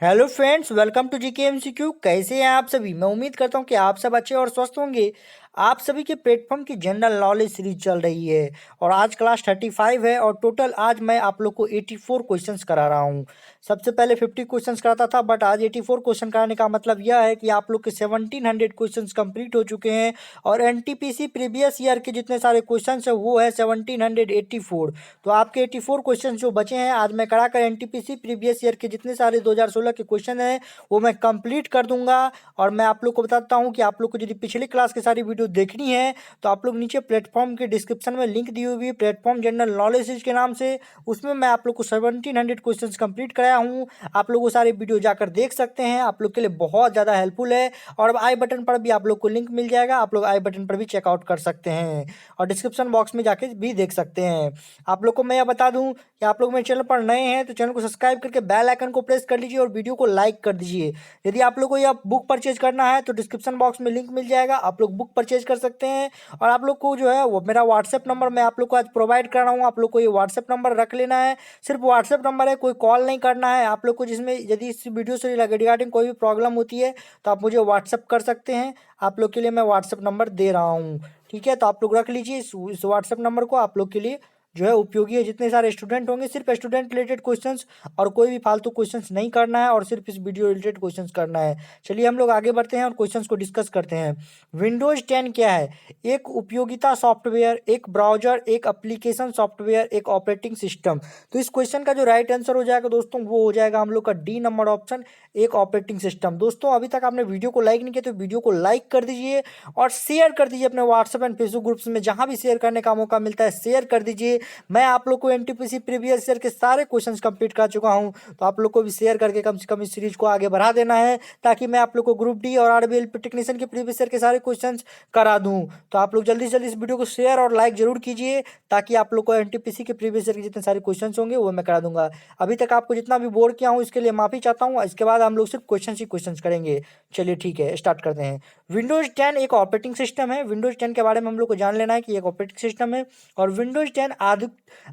Hello friends, welcome to GK MCQ। कैसे हैं आप सभी? मैं उम्मीद करता हूं कि आप सब अच्छे और स्वस्थ होंगे। आप सभी के प्लेटफॉर्म की जनरल नॉलेज सीरीज चल रही है और आज क्लास 35 है और टोटल आज मैं आप लोग को 84 क्वेश्चंस करा रहा हूं। सबसे पहले 50 क्वेश्चंस कराता था, बट आज 84 क्वेश्चन कराने का मतलब यह है कि आप लोग के 1700 क्वेश्चंस कंप्लीट हो चुके हैं और NTPC प्रीवियस ईयर के जितने सारे क्वेश्चंस है वो है 1784। तो आपके 84 क्वेश्चन जो बचे हैं आज मैं कराकर NTPC प्रीवियस ईयर के जितने सारे 2016 के क्वेश्चन हैं वो मैं कंप्लीट कर दूंगा। और मैं आप लोग को बताता हूं कि आप लोग को यदि पिछली क्लास की सारी वीडियो देखनी है तो आप लोग नीचे प्लेटफॉर्म के डिस्क्रिप्शन में लिंक दी हुई है, प्लेटफॉर्म जनरल नॉलेज के नाम से। उसमें मैं आप लोग को 1700 क्वेश्चन कंप्लीट कराया हूँ। आप लोग वो सारी वीडियो जाकर देख सकते हैं, आप लोग के लिए बहुत ज़्यादा हेल्पफुल है। और आई बटन पर भी आप लोग को लिंक मिल जाएगा, आप लोग आई बटन पर भी चेकआउट कर सकते हैं और डिस्क्रिप्शन बॉक्स में जाके भी देख सकते हैं। आप लोग को मैं यह बता दूं कि आप लोग मेरे चैनल पर नए हैं तो चैनल को सब्सक्राइब करके बेल आइकन को प्रेस कर लीजिए और वीडियो को लाइक कर दीजिए। यदि आप लोग को यह बुक परचेज करना है तो डिस्क्रिप्शन बॉक्स में लिंक मिल जाएगा, आप लोग बुक परचेज कर सकते हैं। और आप लोग को जो है वो मेरा व्हाट्सएप नंबर मैं आप लोग को आज प्रोवाइड कर रहा हूँ, आप लोग को ये व्हाट्सएप नंबर रख लेना है। सिर्फ व्हाट्सएप नंबर है, कोई कॉल नहीं करना है आप लोग को। जिसमें यदि इस वीडियो से रिगार्डिंग कोई भी प्रॉब्लम होती है तो आप मुझे व्हाट्सएप कर सकते हैं। आप लोग के लिए मैं व्हाट्सएप नंबर दे रहा हूँ, ठीक है? तो आप लोग रख लीजिए इस व्हाट्सएप नंबर को, आप लोग के लिए जो है उपयोगी है। जितने सारे स्टूडेंट होंगे सिर्फ स्टूडेंट रिलेटेड क्वेश्चंस और कोई भी फालतू क्वेश्चंस नहीं करना है और सिर्फ इस वीडियो रिलेटेड क्वेश्चंस करना है। चलिए हम लोग आगे बढ़ते हैं और क्वेश्चंस को डिस्कस करते हैं। विंडोज 10 क्या है? एक उपयोगिता सॉफ्टवेयर, एक ब्राउजर, एक एप्लीकेशन सॉफ्टवेयर, एक ऑपरेटिंग सिस्टम। तो इस क्वेश्चन का जो राइट आंसर हो जाएगा दोस्तों वो हो जाएगा हम लोग का डी नंबर ऑप्शन, एक ऑपरेटिंग सिस्टम। दोस्तों अभी तक आपने वीडियो को लाइक नहीं किया तो वीडियो को लाइक कर दीजिए और शेयर कर दीजिए अपने व्हाट्सएप एंड फेसबुक ग्रुप्स में, जहां भी शेयर करने का मौका मिलता है शेयर कर दीजिए। मैं आप लोग को NTPC प्रीवियस ईयर के सारे क्वेश्चंस कंप्लीट कर चुका हूं, तो आप लोग को भी शेयर करके कम से कम इस सीरीज को आगे बढ़ा देना है ताकि मैं आप लोग को ग्रुप डी और RBL टेक्नीशियन के प्रीवियस ईयर के सारे क्वेश्चंस करा दूं। तो आप लोग जल्दी से जल्दी इस वीडियो को शेयर और लाइक जरूर कीजिए ताकि आप लोग को NTPC के प्रीवियस ईयर के जितने सारे क्वेश्चंस होंगे वो मैं करा दूंगा। अभी तक आपको जितना भी बोर किया हूँ इसके लिए माफी चाहता हूँ। इसके बाद हम लोग सिर्फ क्वेश्चन ही क्वेश्चन करेंगे। चलिए ठीक है, स्टार्ट करते हैं। विंडोज 10 एक ऑपरेटिंग सिस्टम है। विंडोज 10 के बारे में हम लोग को जान लेना है कि एक ऑपरेटिंग सिस्टम है और विंडोज 10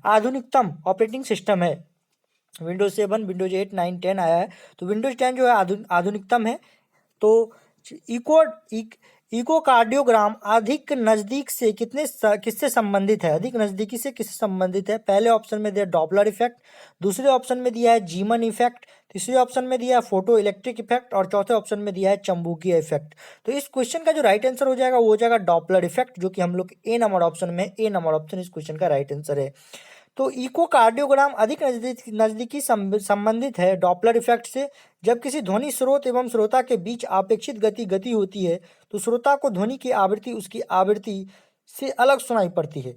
आधुनिकतम ऑपरेटिंग सिस्टम है। विंडोज 7, विंडोज 8, 9, 10 आया है, तो विंडोज 10 जो है आधुनिकतम है। तो इको इकोकार्डियोग्राम अधिक नजदीक से किससे संबंधित है? अधिक नजदीकी से किससे संबंधित है? पहले ऑप्शन में दिया डॉपलर इफेक्ट, दूसरे ऑप्शन में दिया है जीमन इफेक्ट, तीसरे ऑप्शन में दिया है फोटो इलेक्ट्रिक इफेक्ट और चौथे ऑप्शन में दिया है चुंबकीय इफेक्ट। तो इस क्वेश्चन का जो राइट आंसर हो जाएगा वो हो जाएगा डॉपलर इफेक्ट, जो कि हम लोग ए नंबर ऑप्शन में, ए नंबर ऑप्शन इस क्वेश्चन का राइट आंसर है। तो इकोकार्डियोग्राम अधिक नजदीकी संबंधित है डॉपलर इफेक्ट से। जब किसी ध्वनि स्रोत एवं श्रोता के बीच अपेक्षित गति होती है तो श्रोता को ध्वनि की आवृत्ति उसकी आवृत्ति से अलग सुनाई पड़ती है।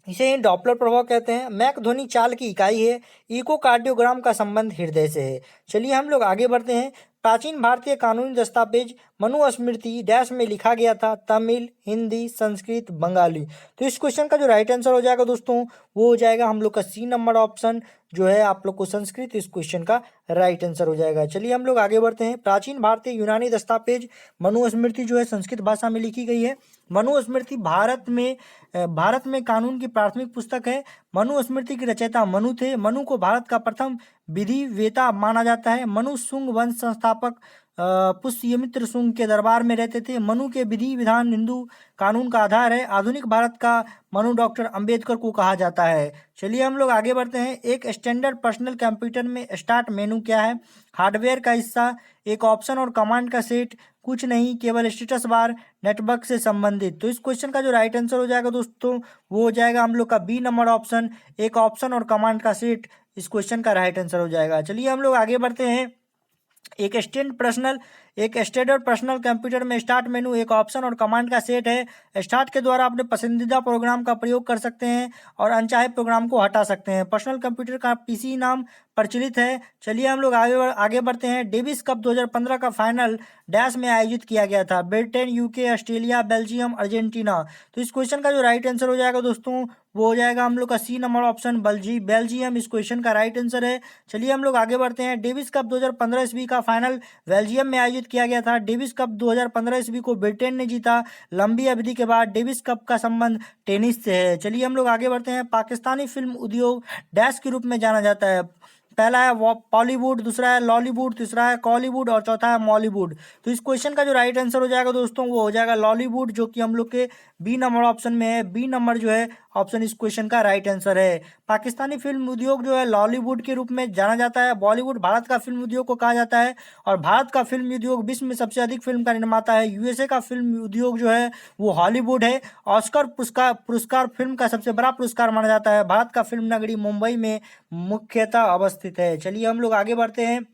इसे ही डॉपलर प्रभाव कहते हैं। मैक ध्वनि चाल की इकाई है। इकोकार्डियोग्राम का संबंध हृदय से है। चलिए हम लोग आगे बढ़ते हैं। प्राचीन भारतीय कानूनी दस्तावेज मनुस्मृति डैश में लिखा गया था? तमिल, हिंदी, संस्कृत, बंगाली। तो इस क्वेश्चन का जो राइट आंसर हो जाएगा दोस्तों वो हो जाएगा हम लोग का सी नंबर ऑप्शन, जो है आप लोग को संस्कृत इस क्वेश्चन का राइट आंसर हो जाएगा। चलिए हम लोग आगे बढ़ते हैं। प्राचीन भारतीय यूनानी दस्तावेज मनुस्मृति जो है संस्कृत भाषा में लिखी गई है। मनुस्मृति भारत में कानून की प्राथमिक पुस्तक है। मनुस्मृति के रचयिता मनु थे। मनु को भारत का प्रथम विधिवेता माना जाता है। मनु शुंग वंश संस्थापक पुष्यमित्र शुंग के दरबार में रहते थे। मनु के विधि विधान हिंदू कानून का आधार है। आधुनिक भारत का मनु डॉक्टर अंबेडकर को कहा जाता है। चलिए हम लोग आगे बढ़ते हैं। एक स्टैंडर्ड पर्सनल कंप्यूटर में स्टार्ट मेनू क्या है? हार्डवेयर का हिस्सा, एक ऑप्शन और कमांड का सेट, कुछ नहीं, केवल स्टेटस बार, नेटवर्क से संबंधित। तो इस क्वेश्चन का जो राइट आंसर हो जाएगा दोस्तों वो हो जाएगा हम लोग का बी नंबर ऑप्शन, एक ऑप्शन और कमांड का सेट इस क्वेश्चन का राइट आंसर हो जाएगा। चलिए हम लोग आगे बढ़ते हैं। एक स्टैंडर्ड पर्सनल कंप्यूटर में स्टार्ट मेनू, एक ऑप्शन और कमांड का सेट है। स्टार्ट के द्वारा अपने पसंदीदा प्रोग्राम का प्रयोग कर सकते हैं और अनचाहे प्रोग्राम को हटा सकते हैं। पर्सनल कंप्यूटर का पीसी नाम प्रचलित है। चलिए हम लोग आगे बढ़ते हैं। डेविस कप 2015 का फाइनल डैश में आयोजित किया गया था? Britain, UK, Australia, Belgium, Argentina. तो इस क्वेश्चन का जो राइट आंसर हो जाएगा दोस्तों वो हो जाएगा हम लोग का सी नंबर ऑप्शन, बेल्जियम इस क्वेश्चन का राइट आंसर है। चलिए हम लोग आगे बढ़ते हैं। डेविस कप 2015 ईस्वी का फाइनल बेल्जियम में आयोजित किया गया था। डेविस कप 2015 ईस्वी को ब्रिटेन ने जीता। लंबी अवधि के बाद डेविस कप का संबंध टेनिस से है। चलिए हम लोग आगे बढ़ते हैं। पाकिस्तानी फिल्म उद्योग डैश के रूप में जाना जाता है? पहला है बॉलीवुड, दूसरा है लॉलीवुड, तीसरा है कॉलीवुड और चौथा है मॉलीवुड। तो इस क्वेश्चन का जो राइट आंसर हो जाएगा दोस्तों वो हो जाएगा लॉलीवुड, जो कि हम लोग के बी नंबर ऑप्शन में है। बी नंबर जो है ऑप्शन इस क्वेश्चन का राइट आंसर है। पाकिस्तानी फिल्म उद्योग जो है लॉलीवुड के रूप में जाना जाता है। बॉलीवुड भारत का फिल्म उद्योग को कहा जाता है और भारत का फिल्म उद्योग विश्व में सबसे अधिक फिल्म का निर्माता है। यूएसए का फिल्म उद्योग जो है वो हॉलीवुड है। ऑस्कर पुरस्कार पुरस्कार फिल्म का सबसे बड़ा पुरस्कार माना जाता है। भारत का फिल्म नगरी मुंबई में मुख्यतः अवस्थित है। चलिए हम लोग आगे बढ़ते हैं।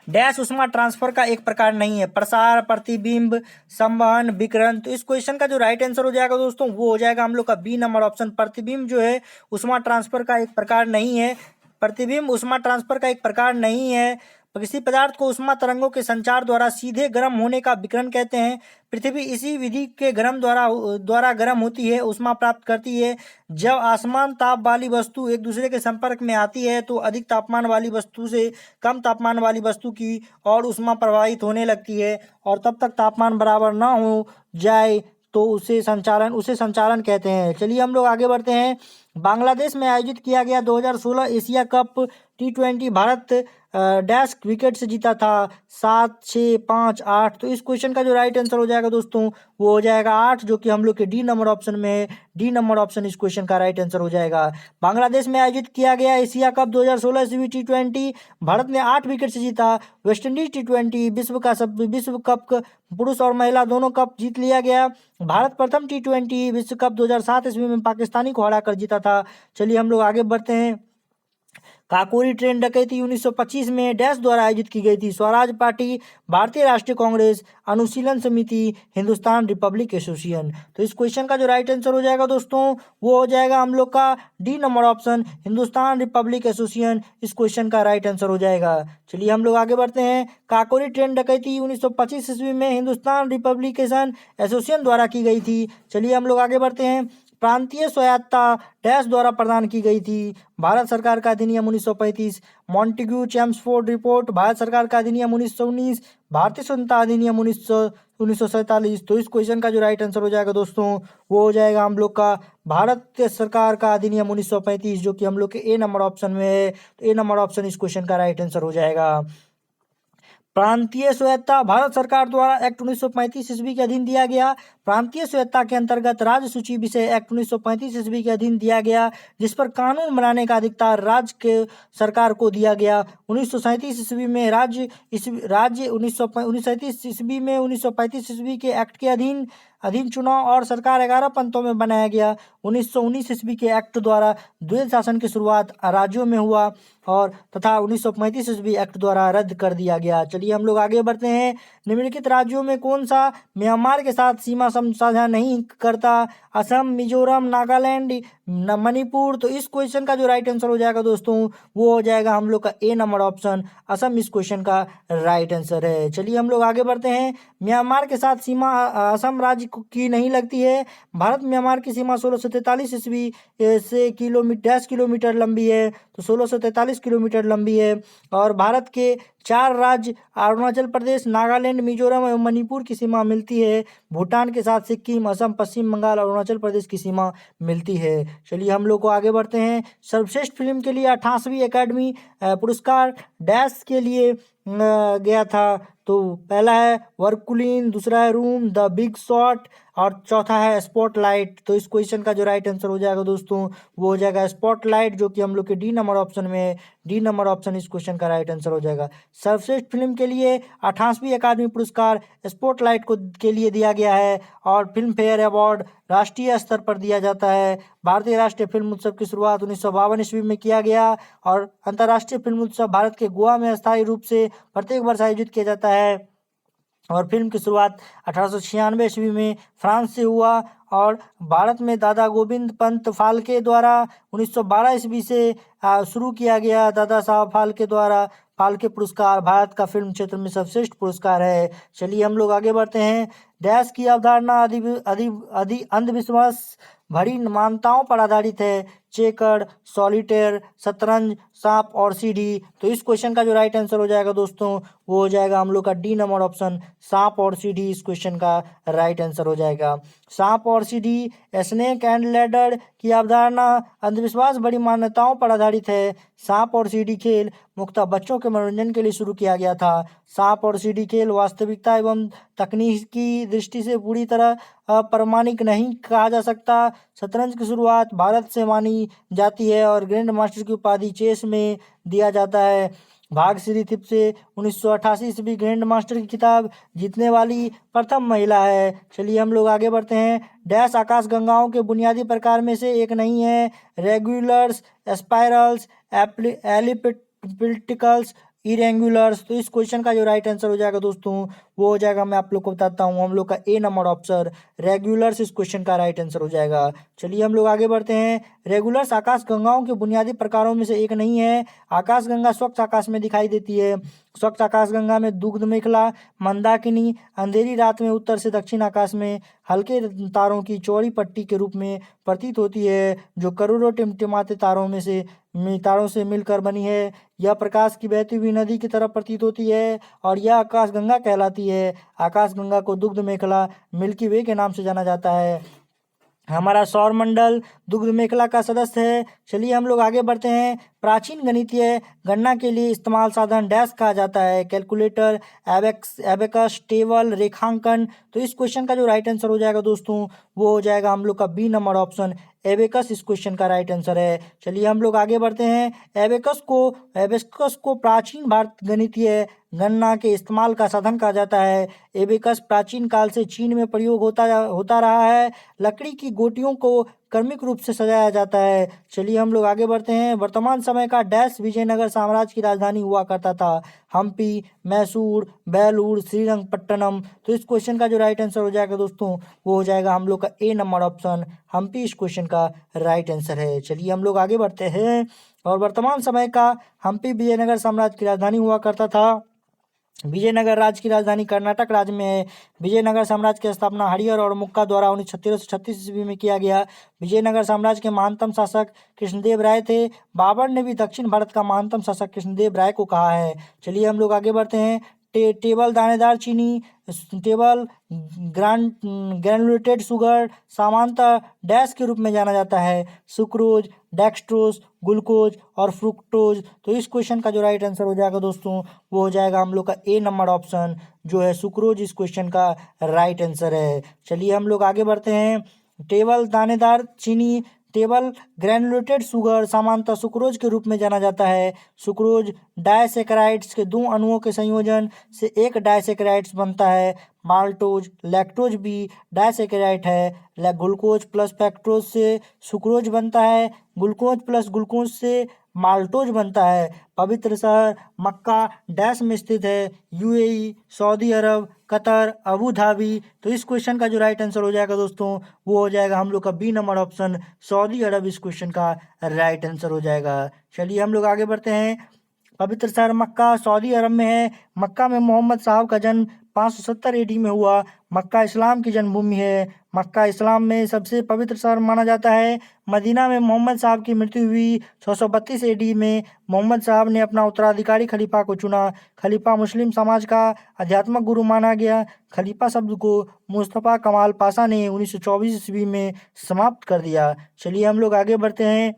डैश उष्मा ट्रांसफर का एक प्रकार नहीं है। प्रसार, प्रतिबिंब, संवहन, विकिरण। तो इस क्वेश्चन का जो राइट आंसर हो जाएगा दोस्तों वो हो जाएगा हम लोग का बी नंबर ऑप्शन। प्रतिबिंब जो है उष्मा ट्रांसफर का एक प्रकार नहीं है। प्रतिबिंब उष्मा ट्रांसफर का एक प्रकार नहीं है। किसी पदार्थ को उष्मा तरंगों के संचार द्वारा सीधे गर्म होने का विकिरण कहते हैं। पृथ्वी इसी विधि के द्वारा गर्म होती है, उष्मा प्राप्त करती है। जब आसमान ताप वाली वस्तु एक दूसरे के संपर्क में आती है तो अधिक तापमान वाली वस्तु से कम तापमान वाली वस्तु की और उष्मा प्रवाहित होने लगती है और तब तक तापमान बराबर ना हो जाए तो उसे संचालन कहते हैं। चलिए हम लोग आगे बढ़ते हैं। बांग्लादेश में आयोजित किया गया 2016 Asia cup T20 Bharat dash wicket से जीता था। 7, 6, 5, 8। तो इस क्वेश्चन का जो राइट आंसर हो जाएगा दोस्तों वो हो जाएगा 8, जो कि हम लोग के डी नंबर ऑप्शन में है। डी नंबर ऑप्शन इस क्वेश्चन का राइट आंसर हो जाएगा। बांग्लादेश में आयोजित किया गया एशिया कप 2016 T20 भारत ने 8 विकेट से जीता। वेस्ट इंडीज T20 विश्व कप पुरुष और महिला दोनों कप जीत लिया गया। भारत प्रथम T20 विश्व कप 2007 ईस्वी में पाकिस्तानी को हराकर जीता था। चलिए हम लोग आगे बढ़ते हैं। काकोरी ट्रेन डकैती 1925 में डैश द्वारा आयोजित की गई थी। स्वराज पार्टी, भारतीय राष्ट्रीय कांग्रेस, अनुशीलन समिति, हिंदुस्तान रिपब्लिक एसोसिएशन। तो इस क्वेश्चन का जो राइट आंसर हो जाएगा दोस्तों वो हो जाएगा हम लोग का D number option, Hindustan Republic association. इस क्वेश्चन का राइट आंसर हो जाएगा। चलिए हम लोग आगे बढ़ते हैं। काकोरी ट्रेन डकैती 1925 ईस्वी में हिंदुस्तान रिपब्लिकेशन एसोसिएशन द्वारा की गई थी। चलिए हम लोग आगे बढ़ते हैं। प्रांतीय स्वायत्तता डैश द्वारा प्रदान की गई थी। भारत सरकार का अधिनियम 1935, मॉन्टेग्यू चेम्सफोर्ड रिपोर्ट, भारत सरकार का अधिनियम 1919, भारतीय स्वतंत्रता अधिनियम 1947। तो इस क्वेश्चन का जो राइट आंसर हो जाएगा दोस्तों वो हो जाएगा हम लोग का भारत सरकार का अधिनियम 1935, जो कि हम लोग के ए नंबर ऑप्शन में है। तो ए नंबर ऑप्शन इस क्वेश्चन का राइट आंसर हो जाएगा। प्रांतीय स्वायत्तता भारत सरकार द्वारा एक्ट 1935 ईस्वी के अधीन दिया गया। प्रांतीय स्वायत्तता के अंतर्गत राज्य सूची विषय एक्ट 1935 ईस्वी के अधीन दिया गया, जिस पर कानून बनाने का अधिकार राज्य के सरकार को दिया गया। 1937 ईस्वी में 1937 ईस्वी में 1935 ईस्वी के एक्ट के अधीन चुनाव और सरकार 11 पंतों में बनाया गया। 1919 ईस्वी के एक्ट द्वारा द्वैध शासन की शुरुआत राज्यों में हुआ और तथा 1935 ईस्वी एक्ट द्वारा रद्द कर दिया गया। चलिए हम लोग आगे बढ़ते हैं। निम्नलिखित राज्यों में कौन सा म्यांमार के साथ सीमा साझा नहीं करता? असम, मिजोरम, नागालैंड, मणिपुर। तो इस क्वेश्चन का जो राइट आंसर हो जाएगा दोस्तों वो हो जाएगा हम लोग का ए नंबर ऑप्शन, असम। इस क्वेश्चन का राइट आंसर है। चलिए हम लोग आगे बढ़ते हैं। म्यांमार के साथ सीमा असम राज्य की नहीं लगती है। भारत म्यांमार की सीमा 1643 ईस्वी से किलोमीटर लंबी है। तो 1643 किलोमीटर लंबी है और भारत के 4 राज्य अरुणाचल प्रदेश, नागालैंड, मिजोरम एवं मणिपुर की सीमा मिलती है। भूटान के साथ सिक्किम, असम, पश्चिम बंगाल, अरुणाचल प्रदेश की सीमा मिलती है। चलिए हम लोग को आगे बढ़ते हैं। सर्वश्रेष्ठ फिल्म के लिए 88वीं एकेडमी पुरस्कार डैश के लिए गया था। तो पहला है वर्कुलिन, दूसरा है रूम, द बिग शॉट और चौथा है स्पॉटलाइट। तो इस क्वेश्चन का जो राइट आंसर हो जाएगा दोस्तों वो हो जाएगा स्पॉटलाइट, जो कि हम लोग के डी नंबर ऑप्शन में है। डी नंबर ऑप्शन इस क्वेश्चन का राइट आंसर हो जाएगा। सर्वश्रेष्ठ फिल्म के लिए 88वीं अकादमी पुरस्कार स्पॉटलाइट को के लिए दिया गया है और फिल्म फेयर अवार्ड राष्ट्रीय स्तर पर दिया जाता है। भारतीय राष्ट्रीय फिल्म उत्सव की शुरुआत 1952 ईस्वी में किया गया और अंतर्राष्ट्रीय फिल्म उत्सव भारत के गोवा में अस्थायी रूप से प्रत्येक वर्ष आयोजित किया जाता है और फिल्म की शुरुआत 1896 ईस्वी में फ्रांस से हुआ और भारत में दादा गोविंद पंत फाल्के द्वारा 1912 ईस्वी से शुरू किया गया। दादा साहब फाल्के द्वारा फाल्के पुरस्कार भारत का फिल्म क्षेत्र में सर्वश्रेष्ठ पुरस्कार है। चलिए हम लोग आगे बढ़ते हैं। डैश की अवधारणा अंधविश्वास भरी मान्यताओं पर आधारित है। चेकर, सॉलिटेयर, शतरंज, सांप और सीढ़ी। तो इस क्वेश्चन का जो राइट आंसर हो जाएगा दोस्तों वो हो जाएगा हम लोग का डी नंबर ऑप्शन, सांप और सीढ़ी इस क्वेश्चन का राइट आंसर हो जाएगा। सांप और सीढ़ी, स्नेक एंड लैडर की अवधारणा अंधविश्वास बड़ी मान्यताओं पर आधारित है। सांप और सीढ़ी खेल मुख्यतः बच्चों के मनोरंजन के लिए शुरू किया गया था। सांप और सीढ़ी खेल वास्तविकता एवं तकनीक की दृष्टि से पूरी तरह अप्रमाणिक नहीं कहा जा सकता। शतरंज की शुरुआत भारत से मानी जाती है और ग्रैंड मास्टर की उपाधि चेस में दिया जाता है। भाग्यश्री थिप्से 1988 ईस्वी ग्रैंड मास्टर की खिताब जीतने वाली प्रथम महिला है। चलिए हम लोग आगे बढ़ते हैं। डैश आकाश गंगाओं के बुनियादी प्रकार में से एक नहीं है। Regulars, spirals, ellipticals, irregulars. तो इस क्वेश्चन का जो राइट आंसर हो जाएगा दोस्तों वो हो जाएगा, मैं आप लोग को बताता हूँ, हम लोग का ए नंबर ऑप्शन रेगुलर्स इस क्वेश्चन का राइट आंसर हो जाएगा। चलिए हम लोग आगे बढ़ते हैं। रेगुलर्स आकाश गंगाओं के बुनियादी प्रकारों में से एक नहीं है। आकाश गंगा स्वच्छ आकाश में दिखाई देती है। स्वच्छ आकाश गंगा में दुग्ध मेखला, मंदाकिनी, अंधेरी रात में उत्तर से दक्षिण आकाश में हल्के तारों की चौड़ी पट्टी के रूप में प्रतीत होती है, जो करोड़ों टिमटिमाते तारों से मिलकर बनी है। यह प्रकाश की बहती हुई नदी की तरह प्रतीत होती है और यह आकाश गंगा कहलाती है। आकाश गंगा को दुग्ध मेखला, मिल्की वे के नाम से जाना जाता है। हमारा सौर मंडल दुग्ध मेखला का सदस्य है। चलिए हम लोग आगे बढ़ते हैं। प्राचीन गणितीय गणना के लिए इस्तेमाल साधन डैश कहा जाता है। कैलकुलेटर, एबेकस, टेबल, रेखांकन। तो इस क्वेश्चन का जो राइट आंसर हो जाएगा दोस्तों वो हो जाएगा हम लोग का बी नंबर ऑप्शन एबेकस इस क्वेश्चन का राइट आंसर है। चलिए हम लोग आगे बढ़ते हैं। एबेकस को प्राचीन भारत गणितीय गणना के इस्तेमाल का साधन कहा जाता है। एबेकस प्राचीन काल से चीन में प्रयोग होता रहा है। लकड़ी की गोटियों को क्रमिक रूप से सजाया जाता है। चलिए हम लोग आगे बढ़ते हैं। वर्तमान समय का डैश विजयनगर साम्राज्य की राजधानी हुआ करता था। हम्पी, मैसूर, बेलूर, श्रीरंगपट्टनम। तो इस क्वेश्चन का जो राइट आंसर हो जाएगा दोस्तों वो हो जाएगा हम लोग का ए नंबर ऑप्शन हम्पी इस क्वेश्चन का राइट आंसर है। चलिए हम लोग आगे बढ़ते हैं। और वर्तमान समय का हम्पी विजयनगर साम्राज्य की राजधानी हुआ करता था। विजयनगर राज्य की राजधानी कर्नाटक राज्य में है। विजयनगर साम्राज्य की स्थापना हरिहर और मुक्का द्वारा 1336 ईस्वी में किया गया। विजयनगर साम्राज्य के महानतम शासक कृष्णदेव राय थे। बाबर ने भी दक्षिण भारत का महानतम शासक कृष्णदेव राय को कहा है। चलिए हम लोग आगे बढ़ते हैं। टेबल दानेदार चीनी, टेबल ग्रैनुलेटेड शुगर सामान्यतः डैश के रूप में जाना जाता है। सुक्रोज, डेक्सट्रोज, ग्लूकोज और फ्रुक्टोज। तो इस क्वेश्चन का जो राइट आंसर हो जाएगा दोस्तों वो हो जाएगा हम लोग का ए नंबर ऑप्शन जो है सुक्रोज इस क्वेश्चन का राइट आंसर है। चलिए हम लोग आगे बढ़ते हैं। टेबल दानेदार चीनी, टेबल ग्रैनुलेटेड शुगर सामान्यतः सुक्रोज के रूप में जाना जाता है। सुक्रोज डायसेकेराइड्स के दो अणुओं के संयोजन से एक डायसेकेराइड्स बनता है। माल्टोज, लैक्टोज भी डायसेकेराइड है। ग्लूकोज प्लस फ्रक्टोज से सुक्रोज बनता है। ग्लूकोज प्लस ग्लूकोज से माल्टोज बनता है। पवित्र शहर मक्का डैश में स्थित है। यूएई, सऊदी अरब, कतर, अबू धाबी। तो इस क्वेश्चन का जो राइट आंसर हो जाएगा दोस्तों वो हो जाएगा हम लोग का बी नंबर ऑप्शन सऊदी अरब इस क्वेश्चन का राइट आंसर हो जाएगा। चलिए हम लोग आगे बढ़ते हैं। पवित्र शहर मक्का सऊदी अरब में है। मक्का में मोहम्मद साहब का जन्म 570 एडी में हुआ। मक्का इस्लाम की जन्मभूमि है। मक्का इस्लाम में सबसे पवित्र शहर माना जाता है। मदीना में मोहम्मद साहब की मृत्यु हुई 632 एडी में। मोहम्मद साहब ने अपना उत्तराधिकारी खलीफा को चुना। खलीफा मुस्लिम समाज का आध्यात्मिक गुरु माना गया। खलीफा शब्द को मुस्तफ़ा कमाल पाशा ने 1924 ईस्वी में समाप्त कर दिया। चलिए हम लोग आगे बढ़ते हैं।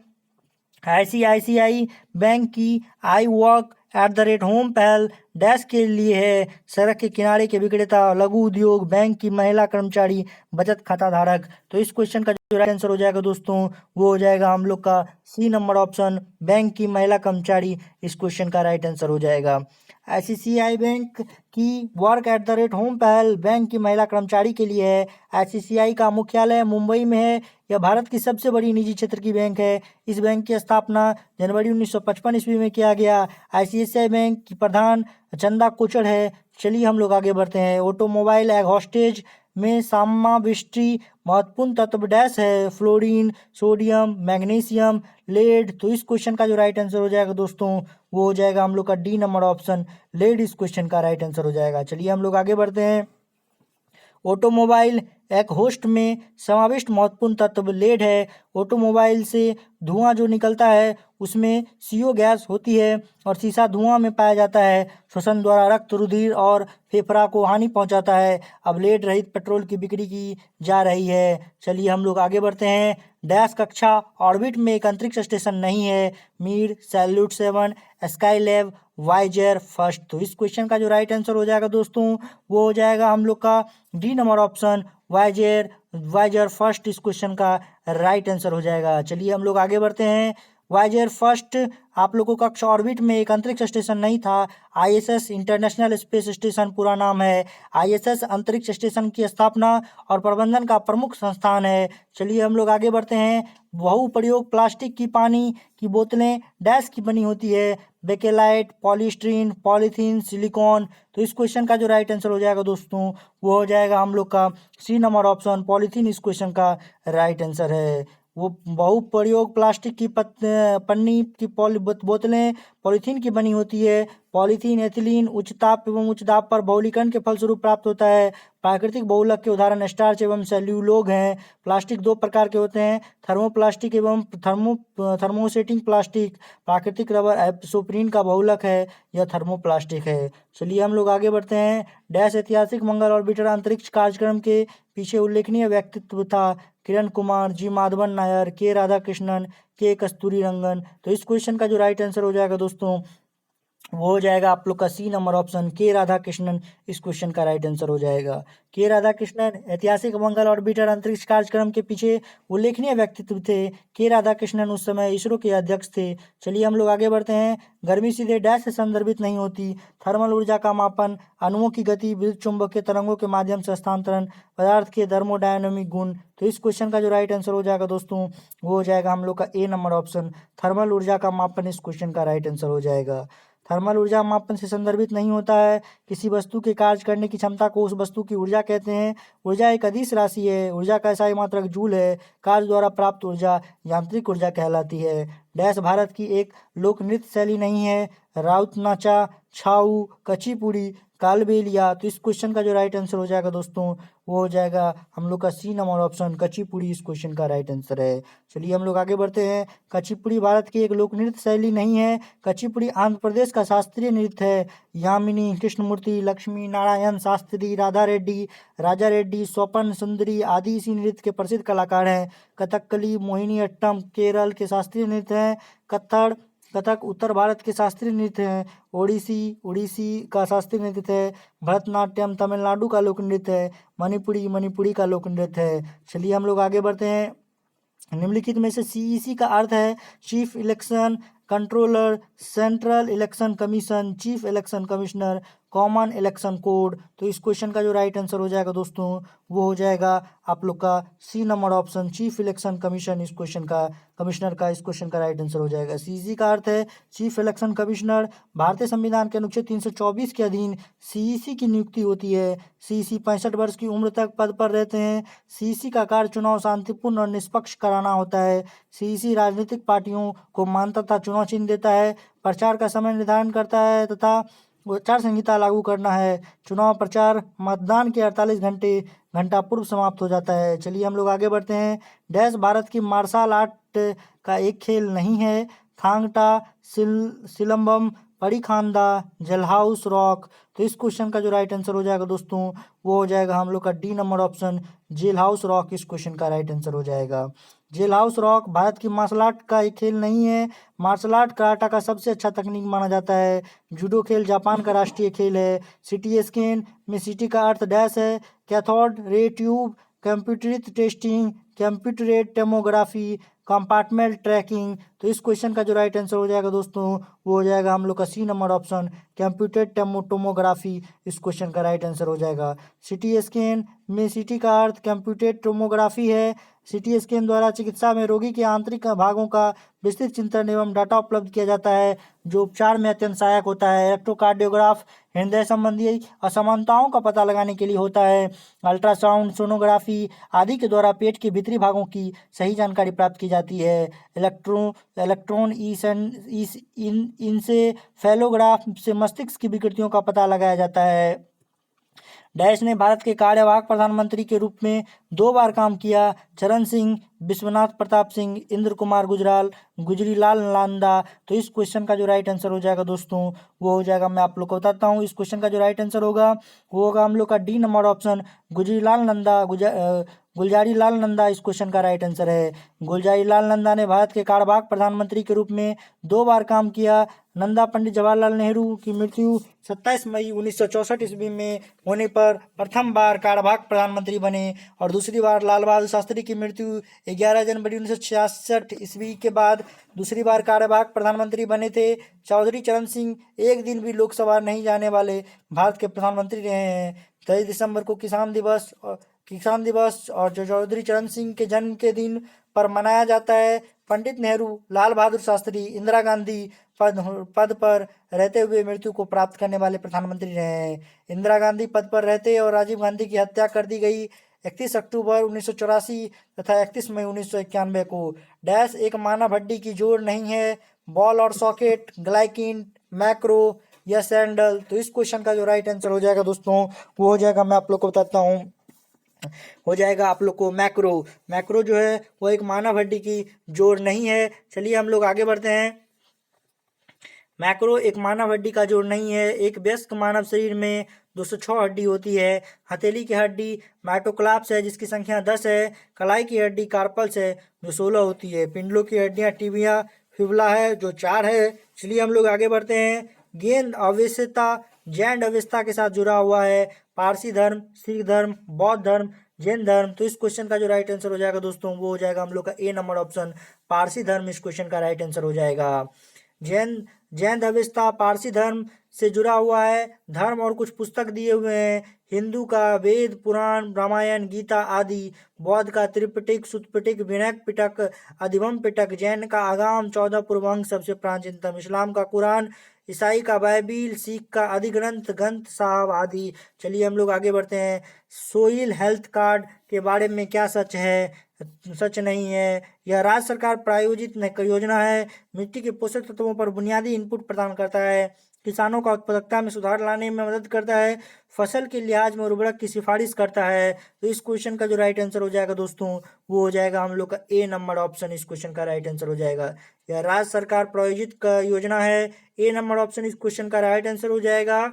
ICICI बैंक की I work at the rate home पहल डैश के लिए है। सड़क के किनारे के विक्रेता, लघु उद्योग, बैंक की महिला कर्मचारी, बचत खाता धारक। तो इस क्वेश्चन का जो राइट आंसर हो जाएगा दोस्तों वो हो जाएगा हम लोग का सी नंबर ऑप्शन बैंक की महिला कर्मचारी इस क्वेश्चन का राइट आंसर हो जाएगा। ICICI बैंक की work at the rate home पहल बैंक की महिला कर्मचारी के लिए है। ICICI का मुख्यालय मुंबई में है। यह भारत की सबसे बड़ी निजी क्षेत्र की बैंक है। इस बैंक की स्थापना जनवरी 1955 ईस्वी में किया गया। ICICI बैंक की प्रधान चंदा कोचर है। चलिए हम लोग आगे बढ़ते हैं। ऑटोमोबाइल एग्जॉस्टेज में समाविष्टि महत्वपूर्ण तत्व डैश है। Fluorine, sodium, magnesium, lead. तो इस क्वेश्चन का जो राइट आंसर हो जाएगा दोस्तों वो हो जाएगा हम लोग का डी नंबर ऑप्शन लेड इस क्वेश्चन का राइट आंसर हो जाएगा। चलिए हम लोग आगे बढ़ते हैं। ऑटोमोबाइल एक होस्ट में समाविष्ट महत्वपूर्ण तत्व लेड है। ऑटोमोबाइल से धुआं जो निकलता है उसमें CO गैस होती है और शीशा धुआं में पाया जाता है। श्वसन द्वारा रक्त, रुधिर और फेफड़ा को हानि पहुंचाता है। अब लेड रहित पेट्रोल की बिक्री की जा रही है। चलिए हम लोग आगे बढ़ते हैं। डैश कक्षा ऑर्बिट में एक अंतरिक्ष स्टेशन नहीं है। Mir, Salyut 7, Skylab, Voyager first. तो इस क्वेश्चन का जो राइट आंसर हो जाएगा दोस्तों वो हो जाएगा हम लोग का D number option, Voyager Voyager first इस क्वेश्चन का राइट आंसर हो जाएगा। चलिए हम लोग आगे बढ़ते हैं। वाइजर फर्स्ट आप लोगों का कक्षा ऑर्बिट में एक अंतरिक्ष स्टेशन नहीं था। ISS इंटरनेशनल स्पेस स्टेशन पूरा नाम है। ISS अंतरिक्ष स्टेशन की स्थापना और प्रबंधन का प्रमुख संस्थान है। चलिए हम लोग आगे बढ़ते हैं। बहुप्रयोग प्लास्टिक की पानी की बोतलें डैश की बनी होती है। Bakelite, polystyrene, polythene, silicon. तो इस क्वेश्चन का जो राइट आंसर हो जाएगा दोस्तों वो हो जाएगा हम लोग का सी नंबर ऑप्शन, पॉलीथीन इस क्वेश्चन का राइट आंसर है। वो बहुप्रयोग प्लास्टिक की पन्नी की बोतलें पॉलीथीन की बनी होती है। पॉलीथीन एथिलीन उच्च ताप एवं उच्च दाब पर बहुलीकरण के फलस्वरूप प्राप्त होता है। प्राकृतिक बहुलक के उदाहरण स्टार्च एवं सेल्यूलोग हैं। प्लास्टिक दो प्रकार के होते हैं, थर्मोप्लास्टिक एवं थर्मोसेटिंग प्लास्टिक। प्राकृतिक रबर एप्सोप्रीन का बहुलक है, यह थर्मोप्लास्टिक है। चलिए हम लोग आगे बढ़ते हैं। डैश ऐतिहासिक मंगल ऑर्बिटर अंतरिक्ष कार्यक्रम के पीछे उल्लेखनीय व्यक्तित्व था। किरण कुमार, जी माधवन नायर, के राधाकृष्णन, के कस्तूरी रंगन। तो इस क्वेश्चन का जो राइट आंसर हो जाएगा दोस्तों वो हो जाएगा आप लोग का सी नंबर ऑप्शन, के राधाकृष्णन इस क्वेश्चन का राइट आंसर हो जाएगा। के राधाकृष्णन ऐतिहासिक मंगल ऑर्बिटर अंतरिक्ष कार्यक्रम के पीछे उल्लेखनीय व्यक्तित्व थे। के राधाकृष्णन उस समय इसरो के अध्यक्ष थे। चलिए हम लोग आगे बढ़ते हैं। गर्मी सीधे डैश से संदर्भित नहीं होती। थर्मल ऊर्जा का मापन, अणुओं की गति, विद्युत चुंबकीय तरंगों के माध्यम से हस्तांतरण, पदार्थ के थर्मोडायनामिक गुण। तो इस क्वेश्चन का जो राइट आंसर हो जाएगा दोस्तों वो हो जाएगा हम लोग का ए नंबर ऑप्शन, थर्मल ऊर्जा का मापन इस क्वेश्चन का राइट आंसर हो जाएगा। थर्मल ऊर्जा मापन से संदर्भित नहीं होता है। किसी वस्तु के कार्य करने की क्षमता को उस वस्तु की ऊर्जा कहते हैं। ऊर्जा एक अदिश राशि है। ऊर्जा का SI मात्रक जूल है। कार्य द्वारा प्राप्त ऊर्जा यांत्रिक ऊर्जा कहलाती है। डैश भारत की एक लोक नृत्य शैली नहीं है। राउत नाचा, छाऊ, कचिपुड़ी, कालबेलिया। तो इस क्वेश्चन का जो राइट आंसर हो जाएगा दोस्तों वो हो जाएगा हम लोग का सी नंबर ऑप्शन, कचिपुड़ी इस क्वेश्चन का राइट आंसर है। चलिए हम लोग आगे बढ़ते हैं। कचिपुड़ी भारत की एक लोक नृत्य शैली नहीं है। कचिपुड़ी आंध्र प्रदेश का शास्त्रीय नृत्य है। यामिनी, कृष्णमूर्ति, लक्ष्मी नारायण शास्त्री, राधा रेड्डी, राजा रेड्डी, स्वपन सुंदरी आदि इसी नृत्य के प्रसिद्ध कलाकार हैं। कथकली, मोहिनीअट्टम केरल के शास्त्रीय नृत्य हैं। कथक उत्तर भारत के शास्त्रीय नृत्य हैं। ओडिसी का शास्त्रीय नृत्य है। भरतनाट्यम तमिलनाडु का लोक नृत्य है। मणिपुरी का लोक नृत्य है। चलिए हम लोग आगे बढ़ते हैं। निम्नलिखित में से CEC का अर्थ है chief election controller, central election commission, chief election commissioner, common election code. तो इस क्वेश्चन का जो राइट आंसर हो जाएगा दोस्तों वो हो जाएगा आप लोग का C number option, chief election commission इस क्वेश्चन का कमिश्नर का इस क्वेश्चन का राइट आंसर हो जाएगा। CEC का अर्थ है चीफ इलेक्शन कमिश्नर। भारतीय संविधान के अनुच्छेद 324 के अधीन CEC की नियुक्ति होती है। CEC 65 वर्ष की उम्र तक पद पर रहते हैं। CEC का कार्य चुनाव शांतिपूर्ण और निष्पक्ष कराना होता है। CEC राजनीतिक पार्टियों को मान्यता तथा चुनाव चिन्ह देता है। प्रचार का समय निर्धारण करता है तथा आचार संहिता लागू करना है। चुनाव प्रचार मतदान के 48 घंटा पूर्व समाप्त हो जाता है। चलिए हम लोग आगे बढ़ते हैं। डैश भारत की मार्शल आर्ट का एक खेल नहीं है। थांग टा, सिलंबम, परीखांदा, जेलहाउस रॉक। तो इस क्वेश्चन का जो राइट आंसर हो जाएगा दोस्तों वो हो जाएगा हम लोग का D number option, jail house rock इस क्वेश्चन का राइट आंसर हो जाएगा। जेल हाउस रॉक भारत की मार्शल आर्ट का एक खेल नहीं है। मार्शल आर्ट कराटा का सबसे अच्छा तकनीक माना जाता है। जूडो खेल जापान का राष्ट्रीय खेल है। सिटी स्कैन में सिटी का अर्थ डैश है। Cathode ray tube, computerized testing, computerized tomography, compartment tracking. तो इस क्वेश्चन का जो राइट आंसर हो जाएगा दोस्तों वो हो जाएगा हम लोग का C number option, computed tomography इस क्वेश्चन का राइट आंसर हो जाएगा। सिटी स्कैन में सिटी का अर्थ कंप्यूटेड टोमोग्राफी है। सिटी स्कैन द्वारा चिकित्सा में रोगी के आंतरिक भागों का विस्तृत चिंतन एवं डाटा उपलब्ध किया जाता है जो उपचार में अत्यंत सहायक होता है। इलेक्ट्रोकार्डियोग्राफ हृदय संबंधी असमानताओं का पता लगाने के लिए होता है। अल्ट्रासाउंड, सोनोग्राफी आदि के द्वारा पेट के भीतरी भागों की सही जानकारी प्राप्त की जाती है। इलेक्ट्रॉन इनसे फेलोग्राफ से मस्तिष्क की विकृतियों का पता लगाया जाता है। डैश ने भारत के कार्यवाहक प्रधानमंत्री के रूप में 2 बार काम किया। चरण सिंह, विश्वनाथ प्रताप सिंह, इंद्र कुमार गुजराल, गुजरीलाल नंदा। तो इस क्वेश्चन का जो राइट आंसर हो जाएगा दोस्तों वो हो जाएगा, मैं आप लोग को बताता हूँ। इस क्वेश्चन का जो राइट आंसर होगा वो होगा हम लोग का D number option, Gujrilal Nanda, Gulzari Lal Nanda इस क्वेश्चन का राइट आंसर है। गुलजारी लाल नंदा ने भारत के कार्यवाहक प्रधानमंत्री के रूप में 2 बार काम किया। नंदा पंडित जवाहरलाल नेहरू की मृत्यु 27 मई 1964 ईस्वी में होने पर प्रथम बार कार्यवाहक प्रधानमंत्री बने, और दूसरी बार लाल बहादुर शास्त्री की मृत्यु 11 जनवरी 1966 ईस्वी के बाद दूसरी बार कार्यवाहक प्रधानमंत्री बने थे। चौधरी चरण सिंह एक दिन भी लोकसभा नहीं जाने वाले भारत के प्रधानमंत्री रहे हैं। 23 दिसंबर को किसान दिवस और जो चौधरी चरण सिंह के जन्म के दिन पर मनाया जाता है। पंडित नेहरू, लाल बहादुर शास्त्री, इंदिरा गांधी पद पर रहते हुए मृत्यु को प्राप्त करने वाले प्रधानमंत्री रहे हैं। इंदिरा गांधी पद पर रहते और राजीव गांधी की हत्या कर दी गई 31 अक्टूबर 1984 तथा 31 मई 1991 को। डैश एक मानव हड्डी की जोड़ नहीं है, बॉल और सॉकेट, ग्लाइकिन, मैक्रो या सैंडल। तो इस क्वेश्चन का जो राइट आंसर हो जाएगा दोस्तों वो हो जाएगा, मैं आप लोग को बताता हूँ, हो जाएगा आप लोग को मैक्रो। मैक्रो जो है वो एक मानव हड्डी की जोड़ नहीं है। चलिए हम लोग आगे बढ़ते हैं। मैक्रो एक मानव हड्डी का जोड़ नहीं है। एक वयस्क मानव शरीर में 206 हड्डी होती है। हथेली की हड्डी मेटोक्लाप्स है जिसकी संख्या 10 है। कलाई की हड्डी कार्पल्स है जो 16 होती है। पिंडलों की हड्डियां टिबिया फिबुला है जो 4 है। चलिए हम लोग आगे बढ़ते हैं। गेंद अवश्यता जैन अवस्था के साथ जुड़ा हुआ है। पारसी धर्म, सिख धर्म, बौद्ध धर्म, जैन धर्म। तो इस क्वेश्चन का जो राइट आंसर हो जाएगा दोस्तों वो हो जाएगा हम लोग का ए नंबर ऑप्शन, पारसी धर्म इस क्वेश्चन का राइट आंसर हो जाएगा। जैन जैन अवस्था पारसी धर्म से जुड़ा हुआ है। धर्म और कुछ पुस्तक दिए हुए हैं। हिंदू का वेद, पुराण, रामायण, गीता आदि। बौद्ध का त्रिपिटक, सुत्पिटक, विनयक पिटक, अधिगम पिटक। जैन का आगम, 14 पूर्वांग सबसे प्राचीनतम। इस्लाम का कुरान, ईसाई का बाइबिल, सिख का अधिग्रंथ ग्रंथ साहब आदि। चलिए हम लोग आगे बढ़ते हैं। सोइल हेल्थ कार्ड के बारे में क्या सच है, सच नहीं है। यह राज्य सरकार प्रायोजित योजना है। मिट्टी के पोषक तत्वों पर बुनियादी इनपुट प्रदान करता है। किसानों का उत्पादकता में सुधार लाने में मदद करता है। फसल के लिहाज में उर्वरक की सिफारिश करता है। तो इस क्वेश्चन का जो राइट आंसर हो जाएगा दोस्तों वो हो जाएगा हम लोग का ए नंबर ऑप्शन, इस क्वेश्चन का राइट आंसर हो जाएगा। यह राज्य सरकार प्रायोजित का योजना है। ए नंबर ऑप्शन इस क्वेश्चन का राइट आंसर हो जाएगा।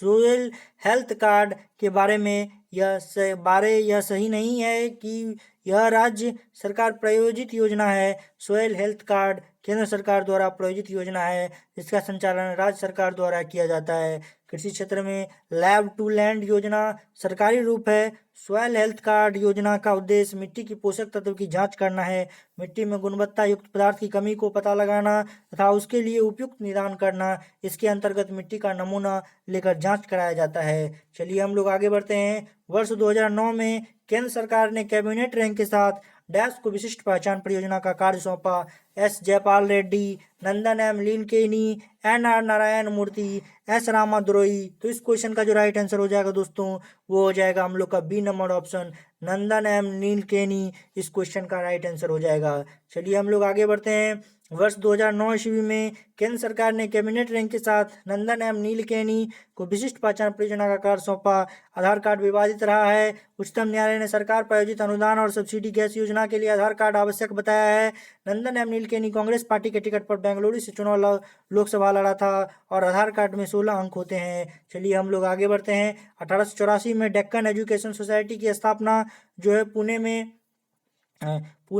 सोयल हेल्थ कार्ड के बारे में यह सही नहीं है कि यह राज्य सरकार प्रायोजित योजना है। सोयल हेल्थ कार्ड केंद्र सरकार द्वारा प्रायोजित योजना है जिसका संचालन राज्य सरकार द्वारा किया जाता है। कृषि क्षेत्र में लैब टू लैंड योजना सरकारी रूप है। सॉयल हेल्थ कार्ड योजना का उद्देश्य मिट्टी की पोषक तत्व की जांच करना है। मिट्टी में गुणवत्ता युक्त पदार्थ की कमी को पता लगाना तथा उसके लिए उपयुक्त निदान करना। इसके अंतर्गत मिट्टी का नमूना लेकर जांच कराया जाता है। चलिए हम लोग आगे बढ़ते हैं। वर्ष 2009 में केंद्र सरकार ने कैबिनेट रैंक के साथ डैश को विशिष्ट पहचान परियोजना का कार्य सौंपा। S Jaipal Reddy, Nandan M Nilekani, N R Narayana Murthy, S Ramadorai. तो इस क्वेश्चन का जो राइट आंसर हो जाएगा दोस्तों वो हो जाएगा हम लोग का बी नंबर ऑप्शन, नंदन एम नीलकेनी इस क्वेश्चन का राइट आंसर हो जाएगा। चलिए हम लोग आगे बढ़ते हैं। वर्ष 2009 ईस्वी में केंद्र सरकार ने कैबिनेट रैंक के साथ नंदन एम नीलकेनी को विशिष्ट पहचान परियोजना का कार्य सौंपा। आधार कार्ड विवादित रहा है। उच्चतम न्यायालय ने सरकार प्रायोजित अनुदान और सब्सिडी गैस योजना के लिए आधार कार्ड आवश्यक बताया है। नंदन एम नीलकेनी कांग्रेस पार्टी के टिकट पर बेंगलुरु से चुनाव लोकसभा लड़ा था और आधार कार्ड में 16 अंक होते हैं। चलिए हम लोग आगे बढ़ते हैं। 1884 में डेक्कन एजुकेशन सोसाइटी की स्थापना जो है पुणे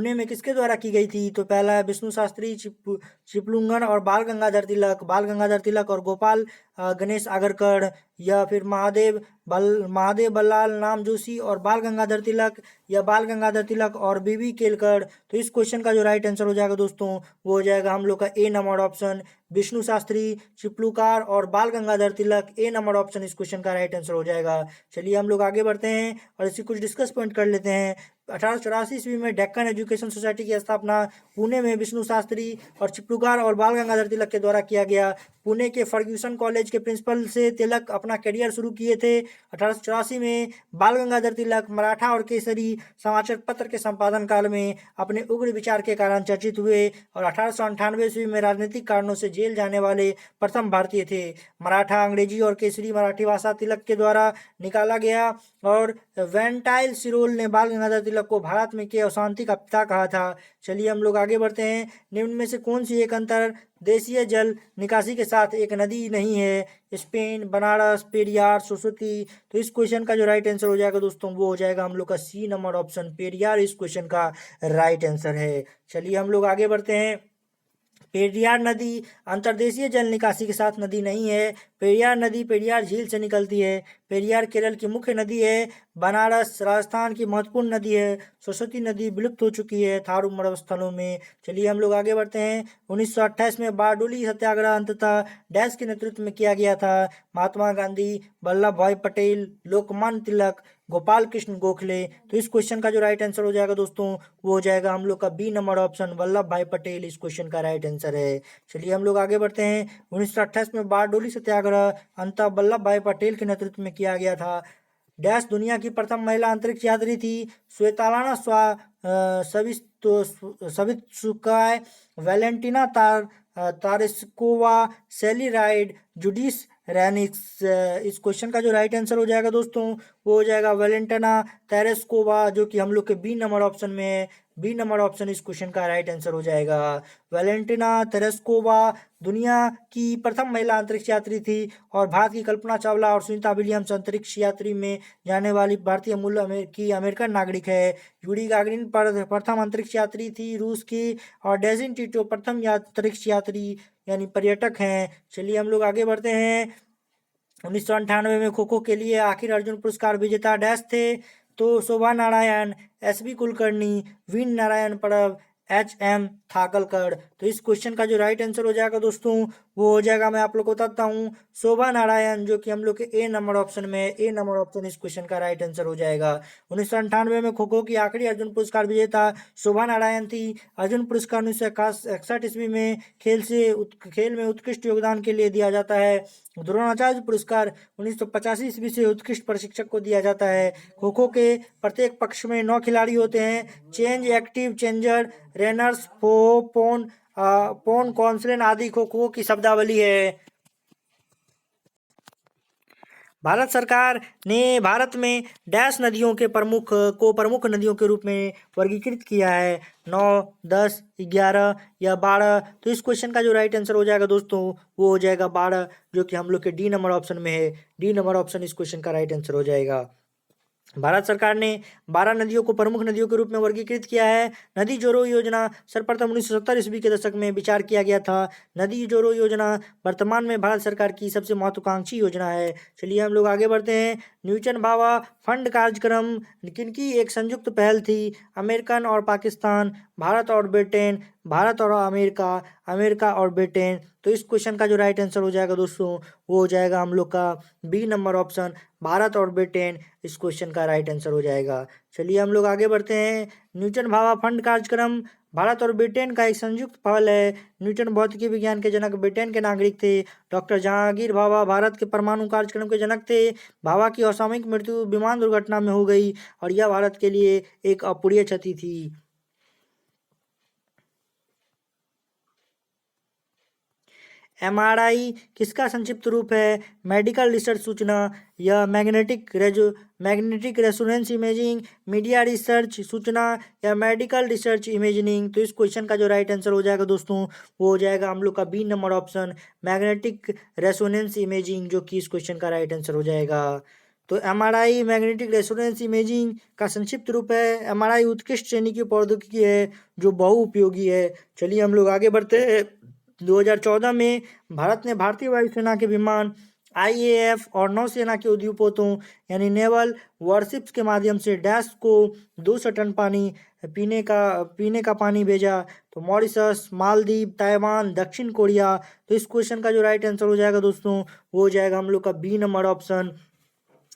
में किसके द्वारा की गई थी? तो पहला है विष्णु शास्त्री चिपलुंगन और बाल गंगाधर तिलक और गोपाल गणेश आगरकर, या फिर महादेव बल्लाल नाम जोशी और बाल गंगाधर तिलक, या बाल गंगाधर तिलक और बीबी केलकर। तो इस क्वेश्चन का जो राइट आंसर हो जाएगा दोस्तों वो हो जाएगा हम लोग का A number option, Vishnu Shastri चिपलुकार और बाल गंगाधर तिलक। ए नंबर ऑप्शन इस क्वेश्चन का राइट आंसर हो जाएगा। चलिए हम लोग आगे बढ़ते हैं और इसी कुछ डिस्कस पॉइंट कर लेते हैं। 1884 ईस्वी में डेक्कन एजुकेशन सोसाइटी की स्थापना पुणे में विष्णु शास्त्री और चिपलूगार और बाल गंगाधर तिलक के द्वारा किया गया। पुणे के फर्ग्यूसन कॉलेज के प्रिंसिपल से तिलक अपना करियर शुरू किए थे। 1884 में बाल गंगाधर तिलक मराठा और केसरी समाचार पत्र के संपादन काल में अपने उग्र विचार के कारण चर्चित हुए और 1898 ईस्वी में राजनीतिक कारणों से जेल जाने वाले प्रथम भारतीय थे। मराठा, अंग्रेजी और केसरी मराठी भाषा तिलक के द्वारा निकाला गया और वेंटाइल सिरोल ने बाल गंगाधर तिलक को भारत में के अशांति का पिता कहा था। चलिए हम लोग आगे बढ़ते हैं। निम्न में से कौन सी एक अंतर देशीय जल निकासी के साथ एक नदी नहीं है? स्पेन, बनारस, पेरियार, सरस्वती। तो इस क्वेश्चन का जो राइट आंसर हो जाएगा दोस्तों वो हो जाएगा हम लोग का सी नंबर ऑप्शन पेरियार इस क्वेश्चन का राइट आंसर है। चलिए हम लोग आगे बढ़ते हैं। पेरियार नदी अंतर्देशीय जल निकासी के साथ नदी नहीं है। पेरियार नदी पेरियार झील से निकलती है। पेरियार केरल की मुख्य नदी है। बनारस राजस्थान की महत्वपूर्ण नदी है। सरस्वती नदी विलुप्त हो चुकी है थारू मरुस्थलों में। चलिए हम लोग आगे बढ़ते हैं। 1928 में बारडोली सत्याग्रह अंततः डैश के नेतृत्व में किया गया था। महात्मा गांधी, वल्लभ भाई पटेल, लोकमान्य तिलक, गोपाल कृष्ण गोखले। तो इस क्वेश्चन का जो राइट आंसर हो जाएगा दोस्तों वो हो जाएगा हम लोग का बी नंबर ऑप्शन वल्लभ भाई पटेल इस क्वेश्चन का राइट आंसर है। चलिए हम लोग आगे बढ़ते हैं। 1928 में बारडोली सत्याग्रह अंततः वल्लभ भाई पटेल के नेतृत्व में किया गया था। डैश दुनिया की प्रथम महिला अंतरिक्ष यात्री थी। स्वेतालाना सवित्सुकाय, वैलेंटिना तारेस्कोवा, सेली राइड, जुडिस रेनिक्स। इस क्वेश्चन का जो राइट आंसर हो जाएगा दोस्तों वो हो जाएगा वैलेंटिना तारेस्कोवा जो कि हम लोग के बी नंबर ऑप्शन में है। बी नंबर ऑप्शन इस क्वेश्चन का राइट आंसर हो जाएगा। वैलेंटिना तेरेस्कोवा दुनिया की प्रथम महिला अंतरिक्ष यात्री थी और भारत की कल्पना चावला और सुनीता विलियम्स अंतरिक्ष यात्री में जाने वाली भारतीय मूल अमेरिकन नागरिक है। यूरी गागरिन पर प्रथम अंतरिक्ष यात्री थी रूस की और डेजिन टीटो प्रथम अंतरिक्ष यात्री यानी पर्यटक हैं। चलिए हम लोग आगे बढ़ते हैं। 1998 में खो खो के लिए आखिर अर्जुन पुरस्कार विजेता डैश थे। तो Shobha Narayan, S B Kulkarni, Veen Narayan Parab, HM थाकलकर। तो इस क्वेश्चन का जो राइट आंसर हो जाएगा दोस्तों वो हो जाएगा मैं आप लोग को बताता हूँ शोभा नारायण जो कि हम लोग के ए नंबर ऑप्शन में ए नंबर ऑप्शन इस क्वेश्चन का राइट आंसर हो जाएगा। 1998 में खो खो की आखिरी अर्जुन पुरस्कार विजेता शोभा नारायण थी। अर्जुन पुरस्कार 1961 ईस्वी में खेल में उत्कृष्ट योगदान के लिए दिया जाता है। द्रोणाचार्य पुरस्कार 1985 ईस्वी से उत्कृष्ट प्रशिक्षक को दिया जाता है। खो खो के प्रत्येक पक्ष में 9 खिलाड़ी होते हैं। चेंज, एक्टिव, चेंजर, रनर्स, पोन, कॉन्सलेन आदि खो खो की शब्दावली है। भारत सरकार ने भारत में डैश नदियों के प्रमुख नदियों के रूप में वर्गीकृत किया है 9, 10, 11 या 12। तो इस क्वेश्चन का जो राइट आंसर हो जाएगा दोस्तों वो हो जाएगा 12 जो कि हम लोग के डी नंबर ऑप्शन में है। डी नंबर ऑप्शन इस क्वेश्चन का राइट आंसर हो जाएगा। भारत सरकार ने 12 नदियों को प्रमुख नदियों के रूप में वर्गीकृत किया है। नदी जोड़ो योजना सर्वप्रथम 1970 ईस्वी के दशक में विचार किया गया था। नदी जोड़ो योजना वर्तमान में भारत सरकार की सबसे महत्वाकांक्षी योजना है। चलिए हम लोग आगे बढ़ते हैं। न्यूटन भाभा फंड कार्यक्रम किनकी एक संयुक्त पहल थी? अमेरिकन और पाकिस्तान, भारत और ब्रिटेन, भारत और अमेरिका, अमेरिका और ब्रिटेन। तो इस क्वेश्चन का जो राइट आंसर हो जाएगा दोस्तों वो हो जाएगा हम लोग का बी नंबर ऑप्शन भारत और ब्रिटेन इस क्वेश्चन का राइट आंसर हो जाएगा। चलिए हम लोग आगे बढ़ते हैं। न्यूटन भाभा फंड कार्यक्रम भारत और ब्रिटेन का एक संयुक्त पहल है। न्यूटन भौतिकी विज्ञान के जनक ब्रिटेन के नागरिक थे। डॉक्टर जहांगीर भाभा भारत के परमाणु कार्यक्रम के जनक थे। भाभा की असामयिक मृत्यु विमान दुर्घटना में हो गई और यह भारत के लिए एक अपूरणीय क्षति थी। MRI किसका संक्षिप्त रूप है? मेडिकल रिसर्च सूचना या magnetic resonance imaging, media research सूचना या मेडिकल रिसर्च इमेजिंग। तो इस क्वेश्चन का जो राइट आंसर हो जाएगा दोस्तों वो हो जाएगा हम लोग का B number option magnetic resonance imaging जो कि इस क्वेश्चन का राइट आंसर हो जाएगा। तो MRI मैग्नेटिक रेजोनेंस इमेजिंग का संक्षिप्त रूप है। MRI उत्कृष्ट श्रेणी की प्रौद्योगिकी है जो बहुउपयोगी है। चलिए हम लोग आगे बढ़ते हैं। 2014 में भारत ने भारतीय वायुसेना के विमान IAF और नौसेना के उद्युपोतों यानी नेवल वॉरशिप्स के माध्यम से डैश को 200 टन पीने का पानी भेजा। तो मॉरिशस, मालदीव, ताइवान, दक्षिण कोरिया। तो इस क्वेश्चन का जो राइट आंसर हो जाएगा दोस्तों वो हो जाएगा हम लोग का बी नंबर ऑप्शन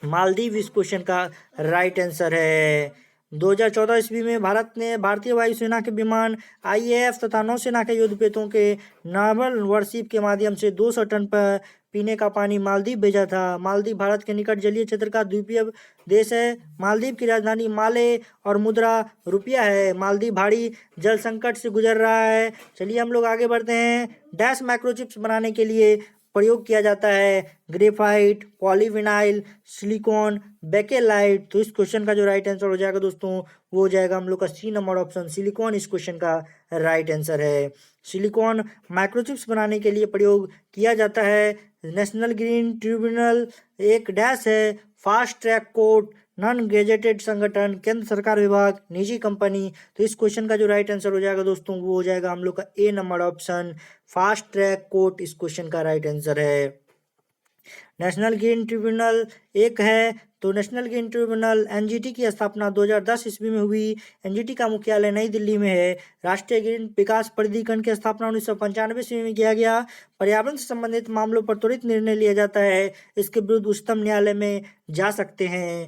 मालदीव इस क्वेश्चन का राइट आंसर है। 2014 ईस्वी में भारत ने भारतीय वायुसेना के विमान आईएएफ तथा नौसेना के युद्धपोतों के नावल वॉरशिप के माध्यम से 200 टन पर पीने का पानी मालदीव भेजा था। मालदीव भारत के निकट जलीय क्षेत्र का द्वीपीय देश है। मालदीव की राजधानी माले और मुद्रा रुपया है। मालदीव भारी जल संकट से गुजर रहा है। चलिए हम लोग आगे बढ़ते हैं। डैश माइक्रोचिप्स बनाने के लिए प्रयोग किया जाता है ग्रेफाइट, पॉलीविनाइल, सिलिकॉन, बेकेलाइट। तो इस क्वेश्चन का जो राइट आंसर हो जाएगा दोस्तों वो हो जाएगा हम लोग का सी नंबर ऑप्शन सिलिकॉन इस क्वेश्चन का राइट आंसर है। सिलिकॉन माइक्रोचिप्स बनाने के लिए प्रयोग किया जाता है। नेशनल ग्रीन ट्रिब्यूनल एक डैश है fast track court, non gazetted संगठन, केंद्र सरकार विभाग, निजी कंपनी। तो इस क्वेश्चन का जो राइट आंसर हो जाएगा दोस्तों वो हो जाएगा हम लोग का A number option fast track court इस क्वेश्चन का राइट आंसर है। नेशनल ग्रीन ट्रिब्यूनल एक है तो नेशनल ग्रीन ट्रिब्यूनल एनजीटी की स्थापना 2010 ईस्वी में हुई। एनजीटी का मुख्यालय नई दिल्ली में है। राष्ट्रीय ग्रीन विकास प्राधिकरण की स्थापना 1995 ईस्वी में किया गया। पर्यावरण से संबंधित मामलों पर त्वरित निर्णय लिया जाता है। इसके विरुद्ध उच्चतम न्यायालय में जा सकते हैं।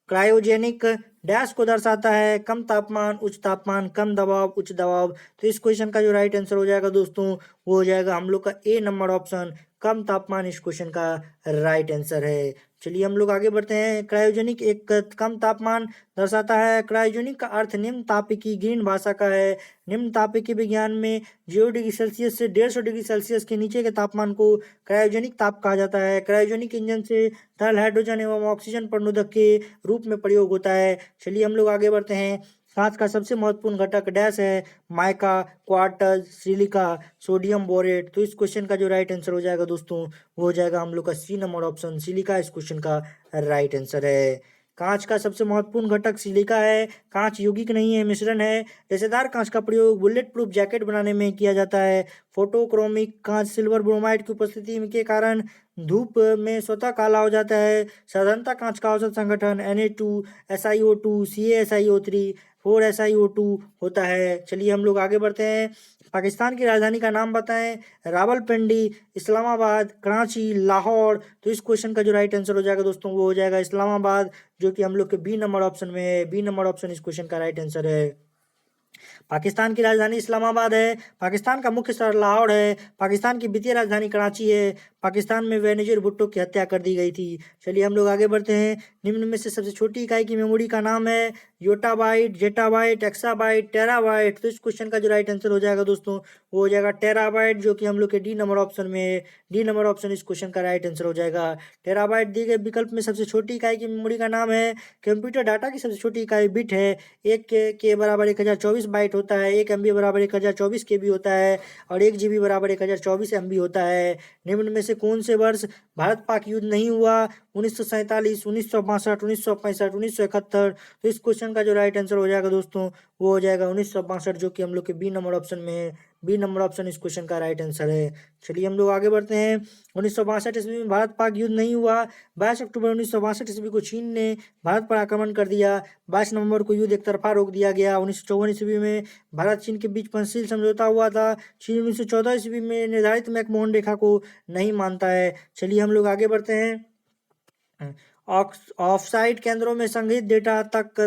क्रायोजेनिक डैश को दर्शाता है कम तापमान उच्च तापमान, कम दबाव उच्च दबाव। तो इस क्वेश्चन का जो राइट आंसर हो जाएगा दोस्तों वो हो जाएगा हम लोग का ए नंबर ऑप्शन कम तापमान इस क्वेश्चन का राइट आंसर है। चलिए हम लोग आगे बढ़ते हैं। क्रायोजेनिक एक कम तापमान दर्शाता है। क्रायोजेनिक का अर्थ निम्न तापिकी ग्रीन भाषा का है। निम्न तापिकी विज्ञान में 0 डिग्री सेल्सियस से 150 डिग्री सेल्सियस के नीचे के तापमान को क्रायोजेनिक ताप कहा जाता है। क्रायोजेनिक इंजन से तरल हाइड्रोजन एवं ऑक्सीजन प्रणोदक के रूप में प्रयोग होता है। चलिए हम लोग आगे बढ़ते हैं। कांच का सबसे महत्वपूर्ण घटक डैश है mica, quartz, silica, sodium borate. तो इस क्वेश्चन का जो राइट आंसर हो जाएगा दोस्तों वो हो जाएगा हम लोग का सी नंबर ऑप्शन सिलिका इस क्वेश्चन का राइट आंसर है। कांच का सबसे महत्वपूर्ण घटक सिलिका है। कांच यौगिक नहीं है, मिश्रण है। रेशेदार कांच का प्रयोग बुलेट प्रूफ जैकेट बनाने में किया जाता है। फोटोक्रोमिक कांच सिल्वर ब्रोमाइड की उपस्थिति के कारण धूप में स्वतः काला हो जाता है। साधारणतः कांच का औसत संगठन Na2, SiO2, CaSiO3, 4SiO2 होता है। चलिए हम लोग आगे बढ़ते हैं। पाकिस्तान की राजधानी का नाम बताएं। रावलपिंडी, इस्लामाबाद, कराची, लाहौर। तो इस क्वेश्चन का जो राइट आंसर हो जाएगा दोस्तों वो हो जाएगा इस्लामाबाद जो कि हम लोग के बी नंबर ऑप्शन में है। बी नंबर ऑप्शन इस क्वेश्चन का राइट आंसर है। पाकिस्तान की राजधानी इस्लामाबाद है। पाकिस्तान का मुख्य शहर लाहौर है। पाकिस्तान की वित्तीय राजधानी कराची है। पाकिस्तान में बेनजीर भुट्टो की हत्या कर दी गई थी। चलिए हम लोग आगे बढ़ते हैं। निम्न में से सबसे छोटी इकाई की मेमोरी का नाम है योटाबाइट, जेटाबाइट, एक्साबाइट, टेराबाइट। तो इस क्वेश्चन का जो राइट आंसर हो जाएगा दोस्तों वो हो जाएगा टेराबाइट जो कि हम लोग के डी नंबर ऑप्शन में है। डी नंबर ऑप्शन इस क्वेश्चन का राइट आंसर हो जाएगा। टेराबाइट दिए गए विकल्प में सबसे छोटी इकाई की मेमोरी का नाम है। कंप्यूटर डाटा की सबसे छोटी इकाई बिट है। एक के बराबर 1024 बाइट होता है। 1 MB बराबर 1024 KB होता है और 1 GB बराबर 1024 MB होता है। निम्न में से कौन से वर्ष भारत पाक युद्ध नहीं हुआ? 1947, 1962, 1965, 1971। तो इस क्वेश्चन का जो राइट आंसर हो जाएगा दोस्तों वो हो जाएगा 1962 जो कि हम लोग के बी नंबर ऑप्शन में है। बी नंबर ऑप्शन इस क्वेश्चन का राइट आंसर है। चलिए हम लोग आगे बढ़ते हैं। 1962 ईस्वी में भारत पाक युद्ध नहीं हुआ। 22 अक्टूबर 1962 ईस्वी को चीन ने भारत पर आक्रमण कर दिया। 22 नवंबर को युद्ध एक तरफा रोक दिया गया। 1954 ईस्वी में भारत चीन के बीच पंचशील समझौता हुआ था। चीन 1914 ईस्वी में निर्धारित मैकमोहन रेखा को नहीं मानता है। चलिए हम लोग आगे बढ़ते हैं। ऑफसाइट केंद्रों में संग्रहित डेटा तक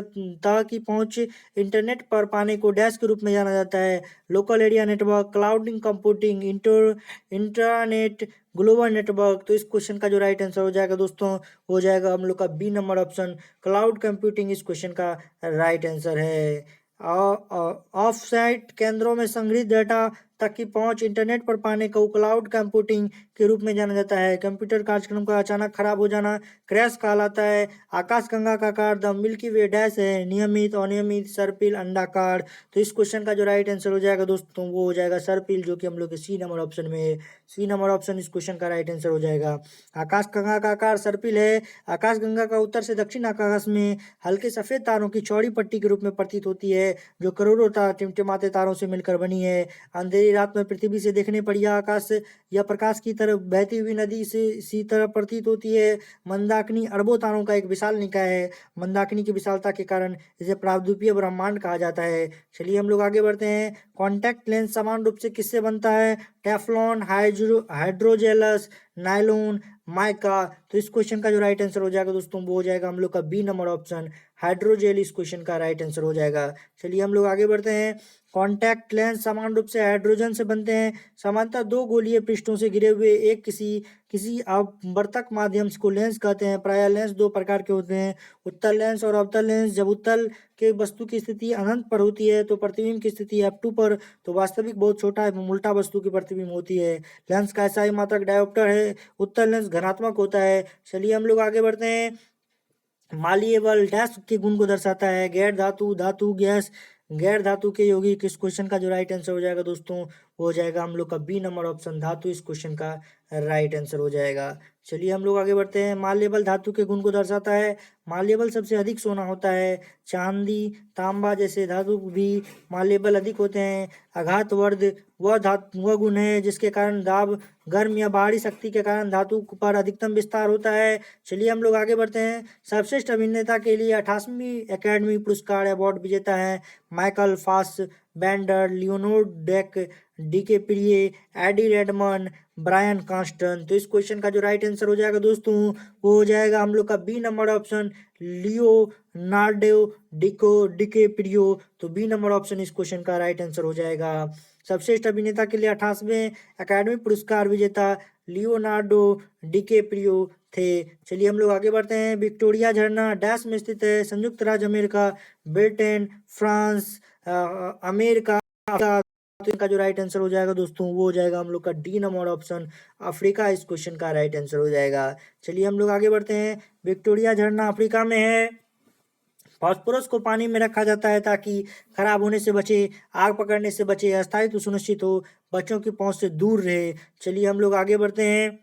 की पहुंच इंटरनेट पर पाने को डैश के रूप में जाना जाता है। Local area network, cloud computing, internet, global network. तो इस क्वेश्चन का जो राइट आंसर हो जाएगा दोस्तों हो जाएगा हम लोग का B number option cloud computing इस क्वेश्चन का राइट आंसर है। ऑफ साइट केंद्रों में संग्रहित डेटा तक की पहुंच इंटरनेट पर पाने को क्लाउड कंप्यूटिंग के रूप में जाना जाता है। कंप्यूटर कार्यक्रम का अचानक खराब हो जाना क्रैश कहलाता है। आकाशगंगा का आकार द मिल्की वे डैश है नियमित, अनियमित, सर्पिल, अंडाकार। तो इस क्वेश्चन का जो राइट आंसर हो जाएगा दोस्तों वो हो जाएगा सर्पिल जो कि हम लोग के सी नंबर ऑप्शन में है। सी नंबर ऑप्शन इस क्वेश्चन का राइट आंसर हो जाएगा। आकाशगंगा का आकार सर्पिल है। आकाशगंगा का उत्तर से दक्षिण आकाश में हल्के सफेद तारों की चौड़ी पट्टी के रूप में प्रतीत होती है जो करोड़ों टिमटिमाते तारों से मिलकर बनी है। अंधेरी रात में पृथ्वी से देखने पर यह आकाश या प्रकाश की तरफ बहती हुई नदी से सी तरह प्रतीत होती है। मंदाकिनी अरबों तारों का एक विशाल निकाय है। मंदाकिनी की विशालता के कारण इसे प्रावद्वीपीय ब्रह्मांड कहा जाता है। चलिए हम लोग आगे बढ़ते हैं। कॉन्टैक्ट लेंस समान रूप से किससे बनता है? Teflon, hydrogels, nylon, mica. तो इस क्वेश्चन का जो राइट आंसर हो जाएगा दोस्तों वो हो जाएगा हम लोग का बी नंबर ऑप्शन हाइड्रोजेल इस क्वेश्चन का राइट आंसर हो जाएगा। चलिए हम लोग आगे बढ़ते हैं। कॉन्टैक्ट लेंस समान रूप से हाइड्रोजन से बनते हैं। सामान्यतः दो गोलीय पृष्ठों से घिरे हुए एक किसी किसी अपवर्तक माध्यम को लेंस कहते हैं। प्रायः लेंस दो प्रकार के होते हैं, उत्तल लेंस और अवतल लेंस। जब उत्तल के वस्तु की स्थिति अनंत पर होती है तो प्रतिबिंब की स्थिति F2 पर, तो वास्तविक बहुत छोटा एवं उल्टा वस्तु की प्रतिबिंब होती है। लेंस का SI मात्रक डायोप्टर है। उत्तल लेंस धनात्मक होता है। चलिए हम लोग आगे बढ़ते हैं। मालिएबल डैश के गुण को दर्शाता है। गैर धातु, धातु, गैस, गैर धातु के यौगिक। इस क्वेश्चन का जो राइट आंसर हो जाएगा दोस्तों वो हो जाएगा हम लोग का बी नंबर ऑप्शन धातु इस क्वेश्चन का राइट आंसर हो जाएगा। चलिए हम लोग आगे बढ़ते हैं। माल्येबल धातु के गुण को दर्शाता है। माल्येबल सबसे अधिक सोना होता है। चांदी, तांबा जैसे धातु भी माल्येबल अधिक होते हैं। आघातवर्ध वह गुण है जिसके कारण दाब, गर्म या बाहरी शक्ति के कारण धातु पर अधिकतम विस्तार होता है। चलिए हम लोग आगे बढ़ते हैं। सर्वश्रेष्ठ अभिनेता के लिए 88वीं एकेडमी पुरस्कार अवार्ड विजेता है Michael Fassbender, Leonardo DiCaprio, Eddie Redmayne, Bryan Cranston. तो इस क्वेश्चन का जो राइट आंसर हो जाएगा दोस्तों वो हो जाएगा हम लोग का B number option Leonardo DiCaprio. तो बी नंबर ऑप्शन इस क्वेश्चन का राइट आंसर हो जाएगा। सर्वश्रेष्ठ अभिनेता के लिए 88वें अकादमी पुरस्कार विजेता लियोनार्डो डिकैप्रियो थे। चलिए हम लोग आगे बढ़ते हैं। विक्टोरिया झरना डैश में स्थित है। संयुक्त राज्य अमेरिका, ब्रिटेन, फ्रांस, अमेरिका। तो इनका जो राइट आंसर हो जाएगा दोस्तों वो हो जाएगा हम लोग का डी नंबर ऑप्शन अफ्रीका इस क्वेश्चन का राइट आंसर हो जाएगा। चलिए हम लोग आगे बढ़ते हैं। विक्टोरिया झरना अफ्रीका में है। फास्फोरस को पानी में रखा जाता है ताकि खराब होने से बचे, आग पकड़ने से बचे, अस्थायित्व सुनिश्चित हो, बच्चों की पहुंच से दूर रहे। चलिए हम लोग आगे बढ़ते हैं।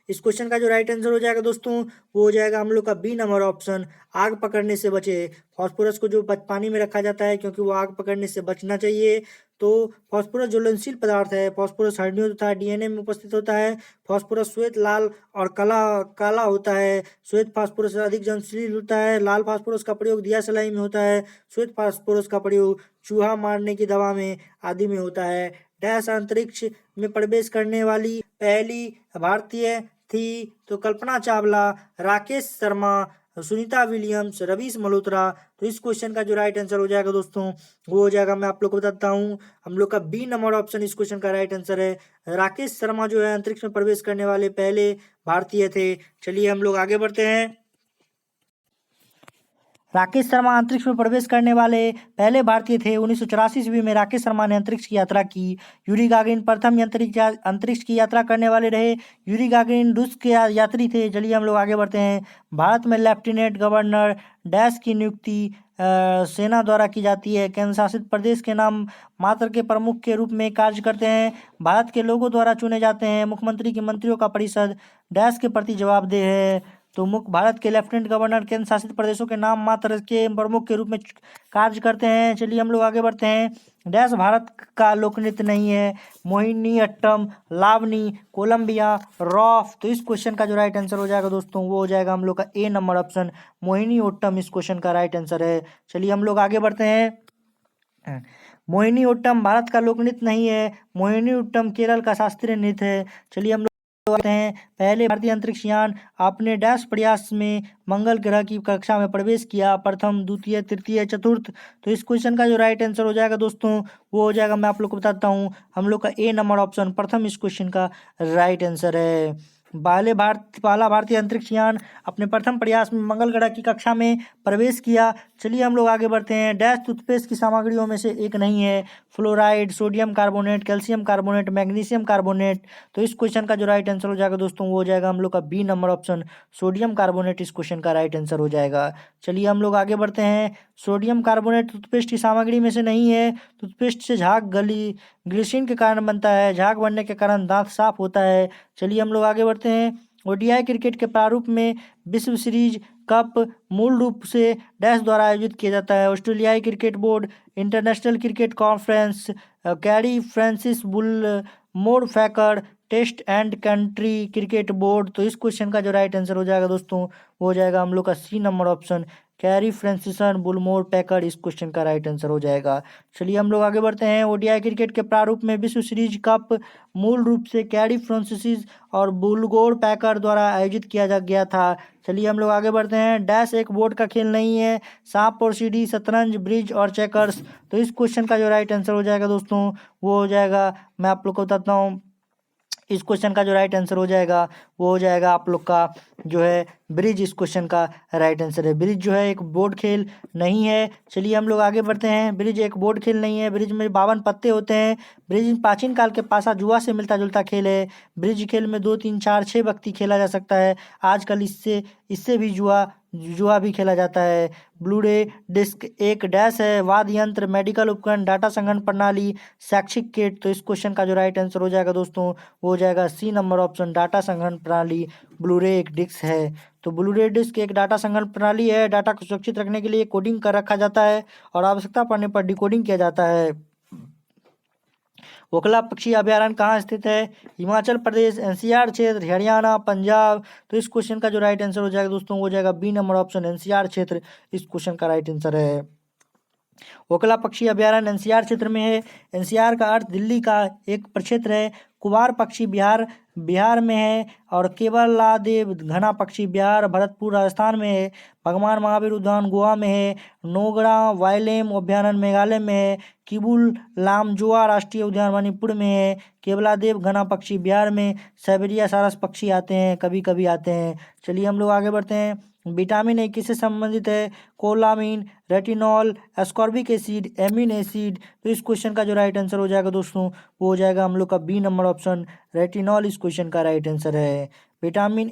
इस क्वेश्चन का जो राइट आंसर हो जाएगा दोस्तों वो हो जाएगा हम लोग का बी नंबर ऑप्शन आग पकड़ने से बचे। फास्फोरस को जो पानी में रखा जाता है क्योंकि वो आग पकड़ने से बचना चाहिए। तो फास्फोरस ज्वलनशील पदार्थ है। फास्फोरस हड्डियों तथा डीएनए में उपस्थित होता है। फास्फोरस श्वेत, लाल और काला काला होता है। श्वेत फास्फोरस अधिक ज्वलनशील होता है। लाल फास्फोरस का प्रयोग दिया सलाई में होता है। श्वेत फास्फोरस का प्रयोग चूहा मारने की दवा में आदि में होता है। डैश अंतरिक्ष में प्रवेश करने वाली पहली भारतीय थी। तो कल्पना चावला, राकेश शर्मा, सुनीता विलियम्स, रवीश मल्होत्रा। तो इस क्वेश्चन का जो राइट आंसर हो जाएगा दोस्तों वो हो जाएगा, मैं आप लोग को बताता हूँ, हम लोग का बी नंबर ऑप्शन इस क्वेश्चन का राइट आंसर है। राकेश शर्मा जो है अंतरिक्ष में प्रवेश करने वाले पहले भारतीय थे। चलिए हम लोग आगे बढ़ते हैं। राकेश शर्मा अंतरिक्ष में प्रवेश करने वाले पहले भारतीय थे। 1984 ईस्वी में राकेश शर्मा ने अंतरिक्ष की यात्रा की। यूरी गागरिन प्रथम अंतरिक्ष की यात्रा करने वाले रहे। यूरी गागरिन रूस के यात्री थे। चलिए हम लोग आगे बढ़ते हैं। भारत में लेफ्टिनेंट गवर्नर डैश की नियुक्ति सेना द्वारा की जाती है। केंद्र शासित प्रदेश के नाम मात्र के प्रमुख के रूप में कार्य करते हैं। भारत के लोगों द्वारा चुने जाते हैं। मुख्यमंत्री की मंत्रियों का परिषद डैश के प्रति जवाबदेह है। तो मुख्य भारत के लेफ्टिनेंट गवर्नर केंद्र शासित प्रदेशों के नाम मात्र के प्रमुख के रूप में कार्य करते हैं। चलिए हम लोग आगे बढ़ते हैं। डैश भारत का लोक नृत्य नहीं है। मोहिनीअट्टम, लावनी, कोलंबिया, रॉफ। तो इस क्वेश्चन का जो राइट आंसर हो जाएगा दोस्तों वो हो जाएगा हम लोग का ए नंबर ऑप्शन मोहिनीअट्टम इस क्वेश्चन का राइट आंसर है। चलिए हम लोग आगे बढ़ते हैं। मोहिनीअट्टम भारत का लोक नृत्य नहीं है। मोहिनीअट्टम केरल का शास्त्रीय नृत्य है। चलिए हम लोग आते हैं। पहले भारतीय अंतरिक्ष यान आपने डैश प्रयास में मंगल ग्रह की कक्षा में प्रवेश किया। प्रथम, द्वितीय, तृतीय, चतुर्थ। तो इस क्वेश्चन का जो राइट आंसर हो जाएगा दोस्तों वो हो जाएगा, मैं आप लोग को बताता हूँ, हम लोग का ए नंबर ऑप्शन प्रथम इस क्वेश्चन का राइट आंसर है। पहला भारतीय अंतरिक्ष यान अपने प्रथम प्रयास में मंगल ग्रह की कक्षा में प्रवेश किया। चलिए हम लोग आगे बढ़ते हैं। डैश टूथपेस्ट की सामग्रियों में से एक नहीं है। Fluoride, sodium carbonate, calcium carbonate, magnesium carbonate. तो इस क्वेश्चन का जो राइट आंसर हो जाएगा दोस्तों वो हो जाएगा हम लोग का B number option sodium carbonate इस क्वेश्चन का राइट आंसर हो जाएगा। चलिए हम लोग आगे बढ़ते हैं। सोडियम कार्बोनेट टूथपेस्ट की सामग्री में से नहीं है। टूथपेस्ट से झाग ग्लिसरीन के कारण बनता है। झाग बनने के कारण दांत साफ होता है। चलिए हम लोग आगे बढ़ते हैं। ओडीआई क्रिकेट के प्रारूप में विश्व सीरीज कप मूल रूप से डैश द्वारा आयोजित किया जाता है। ऑस्ट्रेलियाई cricket board, international cricket conference, Kerry Francis Bullmore Packer, test and country cricket board. तो इस क्वेश्चन का जो राइट आंसर हो जाएगा दोस्तों वो हो जाएगा हम लोग का C number option, Kerry Francis Bullmore Packer इस क्वेश्चन का राइट आंसर हो जाएगा। चलिए हम लोग आगे बढ़ते हैं। ओडीआई क्रिकेट के प्रारूप में विश्व सीरीज कप मूल रूप से कैरी फ्रांसिस और बुलगोर पैकर्ड द्वारा आयोजित किया जा गया था। चलिए हम लोग आगे बढ़ते हैं। डैश एक बोर्ड का खेल नहीं है, सांप और सीढ़ी, शतरंज, ब्रिज और चेकर्स। तो इस क्वेश्चन का जो राइट आंसर हो जाएगा दोस्तों वो हो जाएगा, मैं आप लोग को बताता हूँ, इस क्वेश्चन का जो राइट आंसर हो जाएगा वो हो जाएगा आप लोग का जो है ब्रिज। इस क्वेश्चन का राइट आंसर है। ब्रिज जो है एक बोर्ड खेल नहीं है। चलिए हम लोग आगे बढ़ते हैं। ब्रिज एक बोर्ड खेल नहीं है। ब्रिज में 52 पत्ते होते हैं। ब्रिज प्राचीन काल के पासा जुआ से मिलता जुलता खेल है। ब्रिज खेल में 2 3 4 6 व्यक्ति खेला जा सकता है। आजकल इससे इससे भी जुआ जुआ भी खेला जाता है। ब्लू रे डिस्क एक डैश है, वाद्य यंत्र, मेडिकल उपकरण, डाटा संग्रहण प्रणाली, शैक्षिक किट। तो इस क्वेश्चन का जो राइट आंसर हो जाएगा दोस्तों वो हो जाएगा सी नंबर ऑप्शन, डाटा संग्रहण प्रणाली। ब्लू रे एक डिस्क है। तो ब्लू रे डिस्क एक डाटा संग्रहण प्रणाली है। डाटा को सुरक्षित रखने के लिए कोडिंग कर रखा जाता है और आवश्यकता पड़ने पर डिकोडिंग किया जाता है। ओखला पक्षी अभयारण्य कहाँ स्थित है? हिमाचल प्रदेश, एनसीआर क्षेत्र, हरियाणा, पंजाब। तो इस क्वेश्चन का जो राइट आंसर हो जाएगा दोस्तों वो हो जाएगा बी नंबर ऑप्शन, एनसीआर क्षेत्र इस क्वेश्चन का राइट आंसर है। ओखला पक्षी अभयारण्य एनसीआर क्षेत्र में है। एनसीआर का अर्थ दिल्ली का एक प्रक्षेत्र है। कुवार पक्षी बिहार बिहार में है और केवलादेव घना पक्षी बिहार भरतपुर राजस्थान में है। भगवान महावीर उद्यान गोवा में है। नोगड़ा वाइलेम अभयारण्य मेघालय में है। किबुल लामजोआ राष्ट्रीय उद्यान मणिपुर में है। केवलादेव घना पक्षी बिहार में। साइबेरिया सारस पक्षी आते हैं, कभी कभी आते हैं। चलिए हम लोग आगे बढ़ते हैं। विटामिन ए किससे संबंधित है? Cobalamin, retinol, ascorbic acid, amine acid. तो इस क्वेश्चन का जो राइट आंसर हो जाएगा दोस्तों वो हो जाएगा हम लोग का बी नंबर ऑप्शन, रेटिनॉल इस क्वेश्चन का राइट आंसर है। विटामिन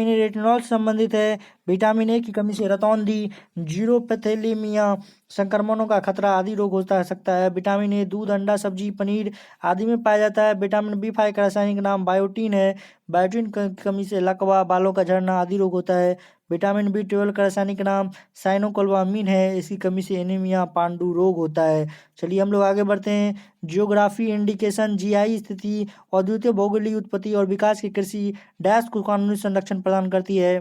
ए रेटिनॉल से संबंधित है। विटामिन ए की कमी से रतौंधी, जीरोपैथेलेमिया, संक्रमणों का खतरा आदि रोग होता सकता है। विटामिन ए दूध, अंडा, सब्जी, पनीर आदि में पाया जाता है। विटामिन बी5 का रासायनिक नाम बायोटीन है। बायोटीन की कमी से लकवा, बालों का झड़ना आदि रोग होता है। विटामिन बी12 का रासायनिक नाम साइनोकोबालामिन है। इसकी कमी से एनीमिया, पांडु रोग होता है। चलिए हम लोग आगे बढ़ते हैं। जियोग्राफी इंडिकेशन, जीआई स्थिति, अद्वितीय भौगोलिक उत्पत्ति और विकास की कृषि डैश को कानूनी संरक्षण प्रदान करती है।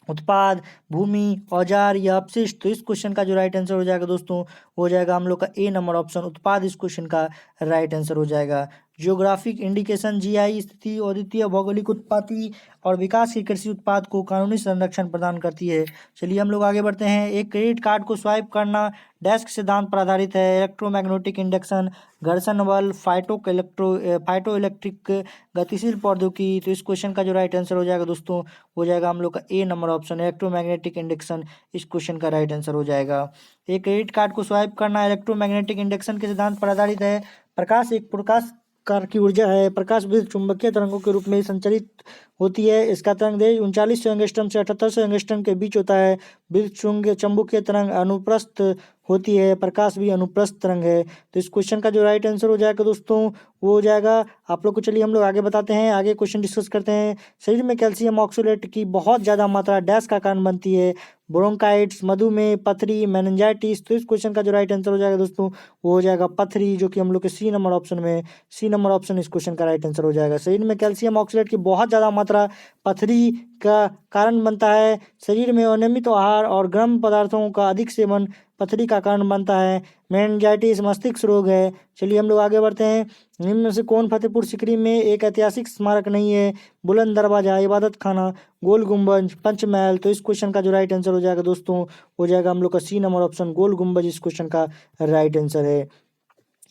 उत्पाद, भूमि, औजार या अपशिष्ट। तो इस क्वेश्चन का जो राइट आंसर हो जाएगा दोस्तों वो हो जाएगा हम लोग का ए नंबर ऑप्शन, उत्पाद इस क्वेश्चन का राइट आंसर हो जाएगा। जियोग्राफिक इंडिकेशन, जीआई स्थिति, अद्वितीय भौगोलिक उत्पत्ति और विकास की कृषि उत्पाद को कानूनी संरक्षण प्रदान करती है। चलिए हम लोग आगे बढ़ते हैं। एक क्रेडिट कार्ड को स्वाइप करना डैश के सिद्धांत पर आधारित है? इलेक्ट्रोमैग्नेटिक इंडक्शन, घर्षण बल, फाइटो इलेक्ट्रिक, गतिशील प्रौद्योगिकी। तो इस क्वेश्चन का जो राइट आंसर हो जाएगा दोस्तों हो जाएगा हम लोग का A number option, electromagnetic induction इस क्वेश्चन का राइट आंसर हो जाएगा। एक क्रेडिट कार्ड को स्वाइप करना इलेक्ट्रोमैग्नेटिक इंडक्शन के सिद्धांत पर आधारित है। प्रकाश एक प्रकाश कार की ऊर्जा है। प्रकाश विद्युत चुंबकीय तरंगों के रूप में संचरित होती है। इसका तरंग दैर्घ्य 3900 एंगस्ट्रॉम से 7800 एंगस्ट्रॉम के बीच होता है। विद्युत चुंबकीय तरंग अनुप्रस्थ होती है। प्रकाश भी अनुप्रस्थ तरंग है। तो इस क्वेश्चन का जो राइट आंसर हो जाएगा दोस्तों वो हो जाएगा आप लोग को। चलिए हम लोग आगे बताते हैं, आगे क्वेश्चन डिस्कस करते हैं। शरीर में कैल्शियम ऑक्सलेट की बहुत ज़्यादा मात्रा डैश का कारण बनती है? ब्रोंकाइटिस, मधुमेह, पथरी, मेनिंजाइटिस। तो इस क्वेश्चन का जो राइट आंसर हो जाएगा दोस्तों वो हो जाएगा पथरी, जो कि हम लोग के सी नंबर ऑप्शन में, सी नंबर ऑप्शन इस क्वेश्चन का राइट आंसर हो जाएगा। शरीर में कैल्शियम ऑक्सलेट की बहुत ज़्यादा मात्रा पथरी का कारण बनता है। शरीर में अनियमित आहार और गर्म पदार्थों का अधिक सेवन पथरी का कारण बनता है। मेनिंजाइटिस मस्तिष्क रोग है। चलिए हम लोग आगे बढ़ते हैं। निम्न में से कौन फतेहपुर सीकरी में एक ऐतिहासिक स्मारक नहीं है? बुलंद दरवाजा, इबादत खाना, गोल गुम्बज, पंचमहल। तो इस क्वेश्चन का जो राइट आंसर हो जाएगा दोस्तों हो जाएगा हम लोग का सी नंबर ऑप्शन, गोल गुम्बज इस क्वेश्चन का राइट आंसर है।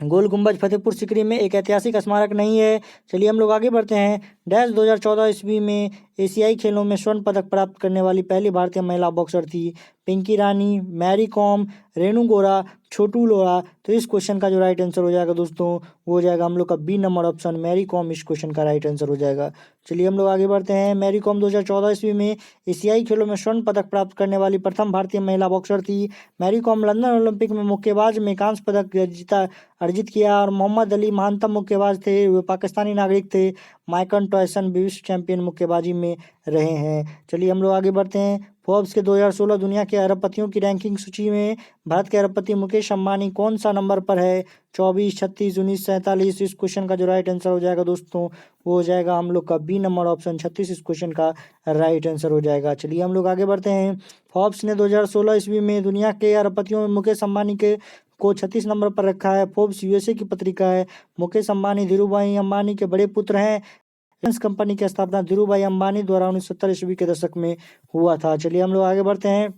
गोल गुम्बज फतेहपुर सीकरी में एक ऐतिहासिक स्मारक नहीं है। चलिए हम लोग आगे बढ़ते हैं। डैश 2014 ईस्वी में एशियाई खेलों में स्वर्ण पदक प्राप्त करने वाली पहली भारतीय महिला बॉक्सर थी? पिंकी रानी, मैरी कॉम, रेणु गोरा, छोटू लोरा। तो इस क्वेश्चन का जो राइट आंसर हो जाएगा दोस्तों वो हो जाएगा हम लोग का B number option, Mary Kom इस क्वेश्चन का राइट आंसर हो जाएगा। चलिए हम लोग आगे बढ़ते हैं। मैरी कॉम 2014 ईस्वी में एशियाई खेलों में स्वर्ण पदक प्राप्त करने वाली प्रथम भारतीय महिला बॉक्सर थी। मैरी कॉम लंदन ओलंपिक में मुक्केबाज में कांस्य पदक अर्जित किया और मोहम्मद अली महानतम मुक्केबाज थे, वे पाकिस्तानी नागरिक थे। माइकल टॉयसन विश्व चैंपियन मुक्केबाजी में रहे हैं। चलिए हम लोग आगे बढ़ते हैं। फोर्ब्स के 2016 दुनिया के अरबपतियों की रैंकिंग सूची में भारत के अरबपति मुकेश अंबानी कौन सा नंबर पर है? 24, 36, 19, 47। इस क्वेश्चन का जो राइट आंसर हो जाएगा दोस्तों वो हो जाएगा हम लोग का बी नंबर ऑप्शन 36 इस क्वेश्चन का राइट आंसर हो जाएगा। चलिए हम लोग आगे बढ़ते हैं। फोर्ब्स ने 2016 ईस्वी में दुनिया के अरबपतियों में मुकेश अंबानी के को 36 नंबर पर रखा है। फोर्ब्स यूएसए की पत्रिका है। मुकेश अंबानी धीरूभाई अंबानी के बड़े पुत्र हैं। रिलायंस कंपनी की स्थापना धीरूभाई अंबानी द्वारा 1970 ईस्वी के दशक में हुआ था। चलिए हम लोग आगे बढ़ते हैं।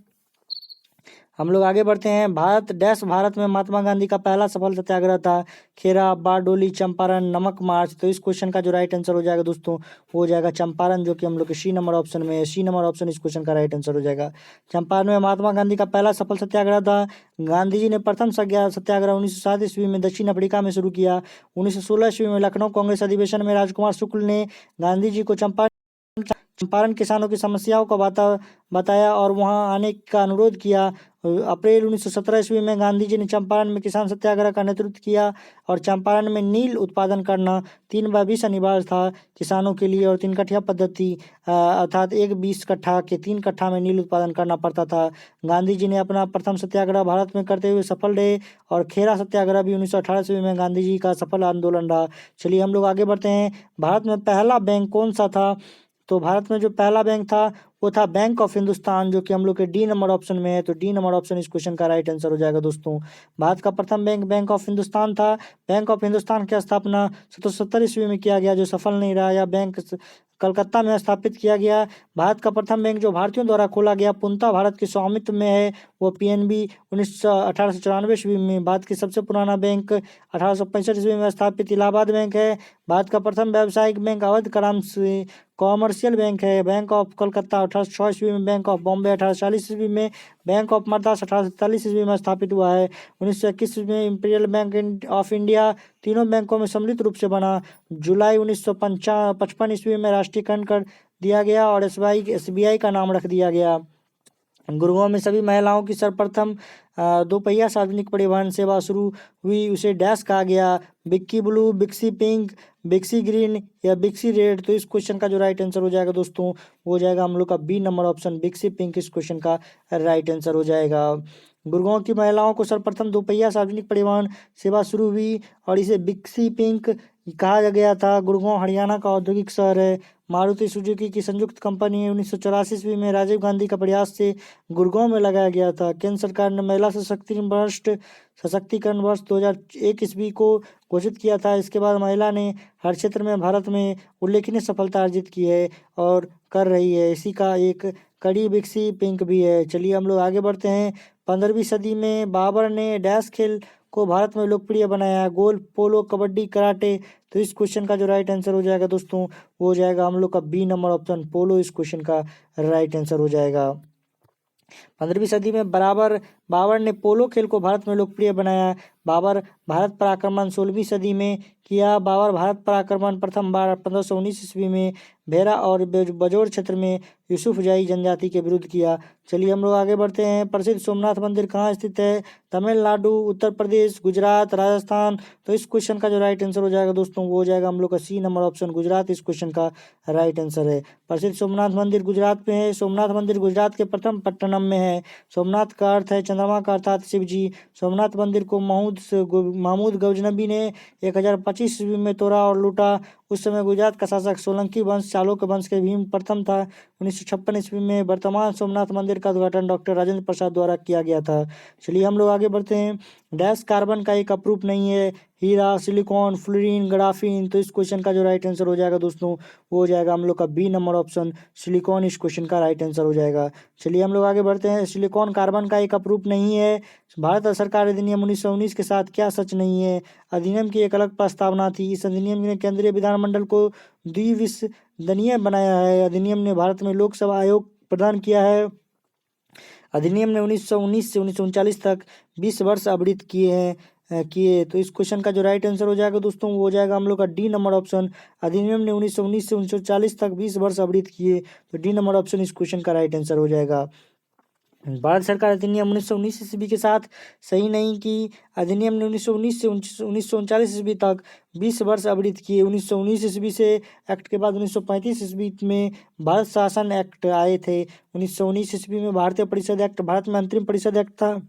भारत में महात्मा गांधी का पहला सफल सत्याग्रह था। खेरा, बारडोली, चंपारण, नमक मार्च। तो इस क्वेश्चन का जो राइट आंसर हो जाएगा दोस्तों वो हो जाएगा चंपारण, जो कि हम लोग के सी नंबर ऑप्शन में है। सी नंबर ऑप्शन इस क्वेश्चन का राइट आंसर हो जाएगा। चंपारण में महात्मा गांधी का पहला सफल सत्याग्रह था। गांधी जी ने प्रथम सत्याग्रह 1907 ईस्वी में दक्षिण अफ्रीका में शुरू किया। 1916 ईस्वी में लखनऊ कांग्रेस अधिवेशन में राजकुमार शुक्ल ने गांधी जी को चंपारण किसानों की समस्याओं को बताया और वहां आने का अनुरोध किया। अप्रैल 1917 ईस्वी में गांधी जी ने चंपारण में किसान सत्याग्रह का नेतृत्व किया और चंपारण में नील उत्पादन करना 3/20 अनिवार्य था किसानों के लिए और 3 कट्ठा पद्धति अर्थात 1/20 कट्ठा के 3 कट्ठा में नील उत्पादन करना पड़ता था। गांधी जी ने अपना प्रथम सत्याग्रह भारत में करते हुए सफल रहे और खेरा सत्याग्रह भी 1918 ईस्वी में गांधी जी का सफल आंदोलन रहा। चलिए हम लोग आगे बढ़ते हैं। भारत में पहला बैंक कौन सा था? तो भारत में जो पहला बैंक था वो था बैंक ऑफ हिंदुस्तान, जो कि हम लोग के डी नंबर ऑप्शन में है। तो डी नंबर ऑप्शन इस क्वेश्चन का राइट आंसर हो जाएगा दोस्तों। भारत का प्रथम बैंक बैंक ऑफ हिंदुस्तान था। बैंक ऑफ हिंदुस्तान की स्थापना 1770 ईस्वी में किया गया, जो सफल नहीं रहा। यह बैंक कलकत्ता में स्थापित किया गया। भारत का प्रथम बैंक जो भारतीयों द्वारा खोला गया पूर्णतः भारत के स्वामित्व में है वो पीएनबी 1894 ईस्वी में। भारत की सबसे पुराना बैंक 1865 ईस्वी में स्थापित इलाहाबाद बैंक है। भारत का प्रथम व्यावसायिक बैंक अवध कराम से कॉमर्शियल बैंक है। बैंक ऑफ कलकत्ता 1806 ईस्वी में। बैंक ऑफ बॉम्बे 1840 ईस्वी में। बैंक ऑफ मद्रास 1843 ईस्वी में स्थापित हुआ है। 1921 में इंपीरियल बैंक ऑफ इंडिया तीनों बैंकों में सम्मिलित रूप से बना। जुलाई 1955 ईस्वी में राष्ट्रीयकरण कर दिया गया और एसबीआई का नाम रख दिया गया। गुड़गांव में सभी महिलाओं की सर्वप्रथम दोपहिया सार्वजनिक परिवहन सेवा शुरू हुई। उसे डैश कहा गया, बिक्की ब्लू, बिक्सी पिंक, बिक्सी ग्रीन या बिक्सी रेड। तो इस क्वेश्चन का जो राइट आंसर हो जाएगा दोस्तों वो हो जाएगा हम लोग का बी नंबर ऑप्शन बिक्सी पिंक इस क्वेश्चन का राइट आंसर हो जाएगा। गुड़गांव की महिलाओं को सर्वप्रथम दोपहिया सार्वजनिक परिवहन सेवा शुरू हुई और इसे बिक्सी पिंक कहा गया था। गुड़गांव हरियाणा का औद्योगिक शहर है। मारुति सुजुकी की संयुक्त कंपनी 1984 ईस्वी में राजीव गांधी का प्रयास से गुड़गांव में लगाया गया था। केंद्र सरकार ने महिला सशक्तिकरण वर्ष 2001 ईस्वी को घोषित किया था। इसके बाद महिला ने हर क्षेत्र में भारत में उल्लेखनीय सफलता अर्जित की है और कर रही है। इसी का एक कड़ी बिक्सी पिंक भी है। चलिए हम लोग आगे बढ़ते हैं। 15वीं सदी में बाबर ने डैश खेल को भारत में लोकप्रिय बनाया, गोल्फ, पोलो, कबड्डी, कराटे। तो इस क्वेश्चन का जो राइट आंसर हो जाएगा दोस्तों वो हो जाएगा हम लोग का बी नंबर ऑप्शन पोलो इस क्वेश्चन का राइट आंसर हो जाएगा। 15वीं सदी में बाबर ने पोलो खेल को भारत में लोकप्रिय बनाया। बाबर भारत पर आक्रमण 16वीं सदी में किया। बाबर भारत पर आक्रमण प्रथम बार 1519 ईस्वी में भेरा और बजौर क्षेत्र में यूसुफजाई जनजाति के विरुद्ध किया। चलिए हम लोग आगे बढ़ते हैं। प्रसिद्ध सोमनाथ मंदिर कहाँ स्थित है? तमिलनाडु, उत्तर प्रदेश, गुजरात, राजस्थान। तो इस क्वेश्चन का जो राइट आंसर हो जाएगा दोस्तों वो हो जाएगा हम लोग का सी नंबर ऑप्शन गुजरात इस क्वेश्चन का राइट आंसर है। प्रसिद्ध सोमनाथ मंदिर गुजरात में है। सोमनाथ मंदिर गुजरात के प्रथम पट्टनम में है। सोमनाथ का अर्थ है चंद्रमा का अर्थात शिव जी। सोमनाथ मंदिर को महमूद गजनबी ने 1025 ईस्वी में तोड़ा और लूटा। उस समय गुजरात का शासक सोलंकी वंश चालुक्य वंश के भीम प्रथम था। 1956 ईस्वी में वर्तमान सोमनाथ मंदिर का उद्घाटन डॉक्टर राजेंद्र प्रसाद द्वारा किया गया था। चलिए हम लोग आगे बढ़ते हैं। डैश कार्बन का एक अप्रूप नहीं है? हीरा, सिलिकॉन, फ्लोरीन, ग्राफीन। तो इस क्वेश्चन का जो राइट आंसर हो जाएगा दोस्तों वो हो जाएगा हम लोग का बी नंबर ऑप्शन सिलिकॉन इस क्वेश्चन का राइट आंसर हो जाएगा। चलिए हम लोग आगे बढ़ते हैं। सिलिकॉन कार्बन का एक अप्रूप नहीं है। भारत सरकार अधिनियम 1919 के साथ क्या सच नहीं है? अधिनियम की एक अलग प्रस्तावना थी। इस अधिनियम ने केंद्रीय विधानमंडल को द्विसदनीय बनाया है। अधिनियम ने भारत में लोकसभा आयोग प्रदान किया है। अधिनियम ने 1919 से 1939 तक 20 वर्ष आवृत्त किए। तो इस क्वेश्चन का जो राइट आंसर हो जाएगा दोस्तों वो हो जाएगा हम लोग का डी नंबर ऑप्शन। अधिनियम ने 1919 से 1940 तक 20 वर्ष आवृत्त किए। तो डी नंबर ऑप्शन इस क्वेश्चन का राइट आंसर हो जाएगा। भारत सरकार अधिनियम 1919 ईस्वी के साथ सही नहीं की। अधिनियम ने 1919 से 1939 ईस्वी तक 20 वर्ष आवृत किए। 1919 ईस्वी से एक्ट के बाद 1935 ईस्वी में भारत शासन एक्ट आए थे। 1919 ईस्वी में भारतीय परिषद एक्ट भारत में अंतरिम परिषद एक्ट था।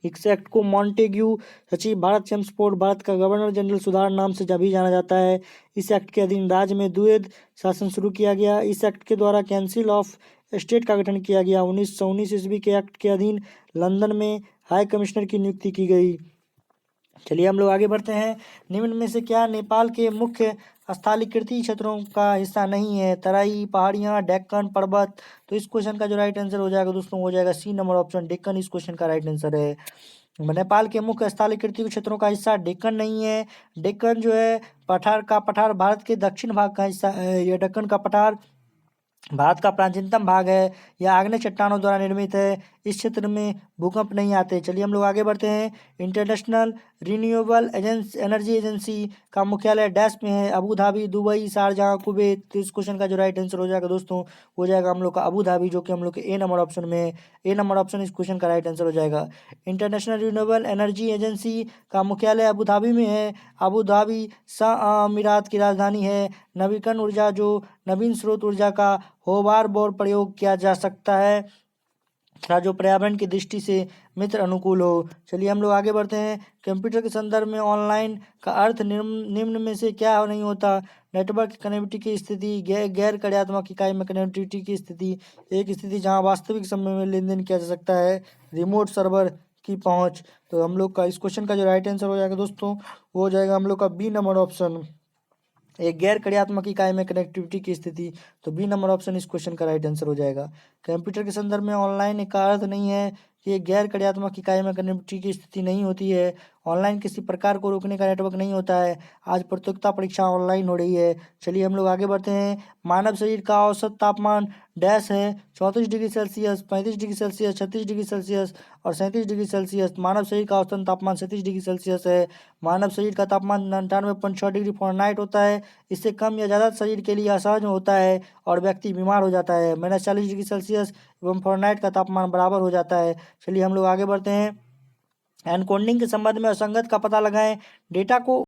इस एक्ट को मॉन्टेग्यू सचिव भारत चेम्सफोर्ड भारत का गवर्नर जनरल सुधार नाम से भी जाना जाता है। इस एक्ट के अधीन राज्य में द्वैध शासन शुरू किया गया। इस एक्ट के द्वारा काउंसिल ऑफ स्टेट का गठन किया गया। 1919 ईस्वी के एक्ट के अधीन लंदन में हाई कमिश्नर की नियुक्ति की गई। चलिए हम लोग आगे बढ़ते हैं। निम्न में से क्या नेपाल के मुख्य स्थलीकृत क्षेत्रों का हिस्सा नहीं है? तराई, पहाड़ियाँ, डेक्कन, पर्वत। तो इस क्वेश्चन का जो राइट आंसर हो जाएगा दोस्तों, हो जाएगा सी नंबर ऑप्शन, डेक्कन इस क्वेश्चन का राइट आंसर है। नेपाल के मुख्य स्थलीकृत क्षेत्रों का हिस्सा डेक्कन नहीं है। डेक्कन जो है पठार भारत के दक्षिण भाग का हिस्सा है। यह डेक्कन का पठार भारत का प्राचीनतम भाग है। यह आग्नेय चट्टानों द्वारा निर्मित है। इस क्षेत्र में भूकंप नहीं आते। चलिए हम लोग आगे बढ़ते हैं। इंटरनेशनल रिन्यूएबल एनर्जी एजेंसी का मुख्यालय डैश में है? Abu Dhabi, Dubai, Sharjah, Kuwait. तो इस क्वेश्चन का जो राइट आंसर हो जाएगा दोस्तों, हो जाएगा हम लोग का अबू धाबी, जो कि हम लोग के ए नंबर ऑप्शन में है। ए नंबर ऑप्शन इस क्वेश्चन का राइट आंसर हो जाएगा। इंटरनेशनल रिन्यूएबल एनर्जी एजेंसी का मुख्यालय अबू धाबी में है। अबू धाबी अमीरात की राजधानी है। नवीकरण ऊर्जा जो नवीन स्रोत ऊर्जा का होबार बोर प्रयोग किया जा सकता है तथा जो पर्यावरण की दृष्टि से मित्र अनुकूल हो। चलिए हम लोग आगे बढ़ते हैं। कंप्यूटर के संदर्भ में ऑनलाइन का अर्थ निम्न में से क्या नहीं होता? नेटवर्क कनेक्टिविटी की स्थिति, गैर कार्यात्मक इकाई में कनेक्टिविटी की स्थिति, एक स्थिति जहां वास्तविक समय में लेन देन किया जा सकता है, रिमोट सर्वर की पहुंच। तो हम लोग का इस क्वेश्चन का जो राइट आंसर हो जाएगा दोस्तों, वो हो जाएगा हम लोग का बी नंबर ऑप्शन, एक गैर कार्यात्मक इकाई में कनेक्टिविटी की स्थिति। तो बी नंबर ऑप्शन इस क्वेश्चन का राइट आंसर हो जाएगा। कंप्यूटर के संदर्भ में ऑनलाइन का अर्थ नहीं है कि एक गैर कार्यात्मक इकाई में कनेक्टिविटी की स्थिति नहीं होती है। ऑनलाइन किसी प्रकार को रोकने का नेटवर्क नहीं होता है। आज प्रतियोगिता परीक्षा ऑनलाइन हो रही है। चलिए हम लोग आगे बढ़ते हैं। मानव शरीर का औसत तापमान डैश है? 34 degree Celsius, 35 degree Celsius, 36 degree Celsius और 37 डिग्री सेल्सियस। मानव शरीर का औसतन तापमान 37 डिग्री सेल्सियस है। मानव शरीर का तापमान 99.6 डिग्री फ़ारेनहाइट होता है। इससे कम या ज़्यादा शरीर के लिए असहज होता है और व्यक्ति बीमार हो जाता है। -40 डिग्री सेल्सियस एवं फ़ारेनहाइट का तापमान बराबर हो जाता है। चलिए हम लोग आगे बढ़ते हैं। एनकोडिंग के संबंध में असंगत का पता लगाएं। डेटा को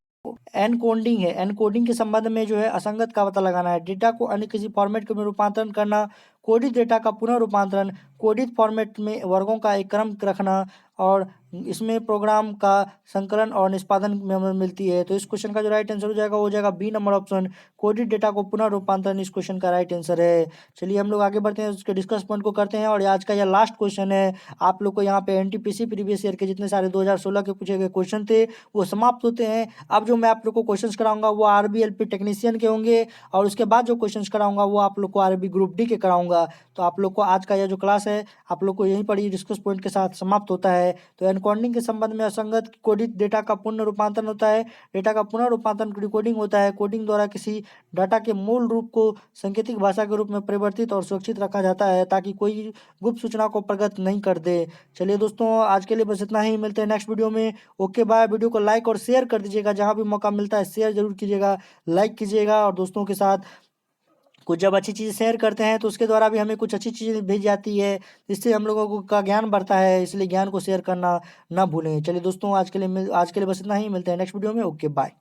एनकोडिंग है, एनकोडिंग के संबंध में जो है असंगत का पता लगाना है। डेटा को अन्य किसी फॉर्मेट में रूपांतरण करना, कोडित डेटा का पुनः रूपांतरण, कोडित फॉर्मेट में वर्गों का एक क्रम रखना और इसमें प्रोग्राम का संकलन और निष्पादन में मदद मिलती है। तो इस क्वेश्चन का जो राइट आंसर हो जाएगा बी नंबर ऑप्शन, कोडित डेटा को पुनः रूपांतरण इस क्वेश्चन का राइट आंसर है। चलिए हम लोग आगे बढ़ते हैं, उसके डिस्कस पॉइंट को करते हैं और आज का यह लास्ट क्वेश्चन है। आप लोग को यहाँ पे एनटीपीसी प्रीवियस ईयर के जितने सारे 2016 के पूछे गए क्वेश्चन थे वो समाप्त होते हैं। अब जो मैं आप लोग को क्वेश्चंस कराऊंगा वो आरबीएलपी टेक्नीशियन के होंगे और उसके बाद जो क्वेश्चंस कराऊंगा वो आप लोग को आरबी ग्रुप डी के कराऊंगा। तो आप लोग को आज का यह जो क्लास है आप लोग को यहीं पर ही डिस्कस पॉइंट के साथ समाप्त होता है। तो एनकोडिंग के संबंध में असंगत कोडित डेटा का पुनः रूपांतरण होता है। डेटा का पुनः रूपांतरण डिकोडिंग होता है। कोडिंग द्वारा किसी डाटा के मूल रूप को सांकेतिक भाषा के रूप में परिवर्तित और सुरक्षित रखा जाता है ताकि कोई गुप्त सूचना को प्रगट नहीं कर दे। चलिए दोस्तों आज के लिए बस इतना ही, मिलते हैं नेक्स्ट वीडियो में। Okay bye. वीडियो को लाइक और शेयर कर दीजिएगा, जहां भी मौका मिलता है शेयर जरूर कीजिएगा, लाइक कीजिएगा और दोस्तों के साथ कुछ जब अच्छी चीज़ शेयर करते हैं तो उसके द्वारा भी हमें कुछ अच्छी चीज़ें भेज जाती है, जिससे हम लोगों को का ज्ञान बढ़ता है। इसलिए ज्ञान को शेयर करना ना भूलें। चलिए दोस्तों आज के लिए बस इतना ही, मिलते हैं नेक्स्ट वीडियो में। Okay bye.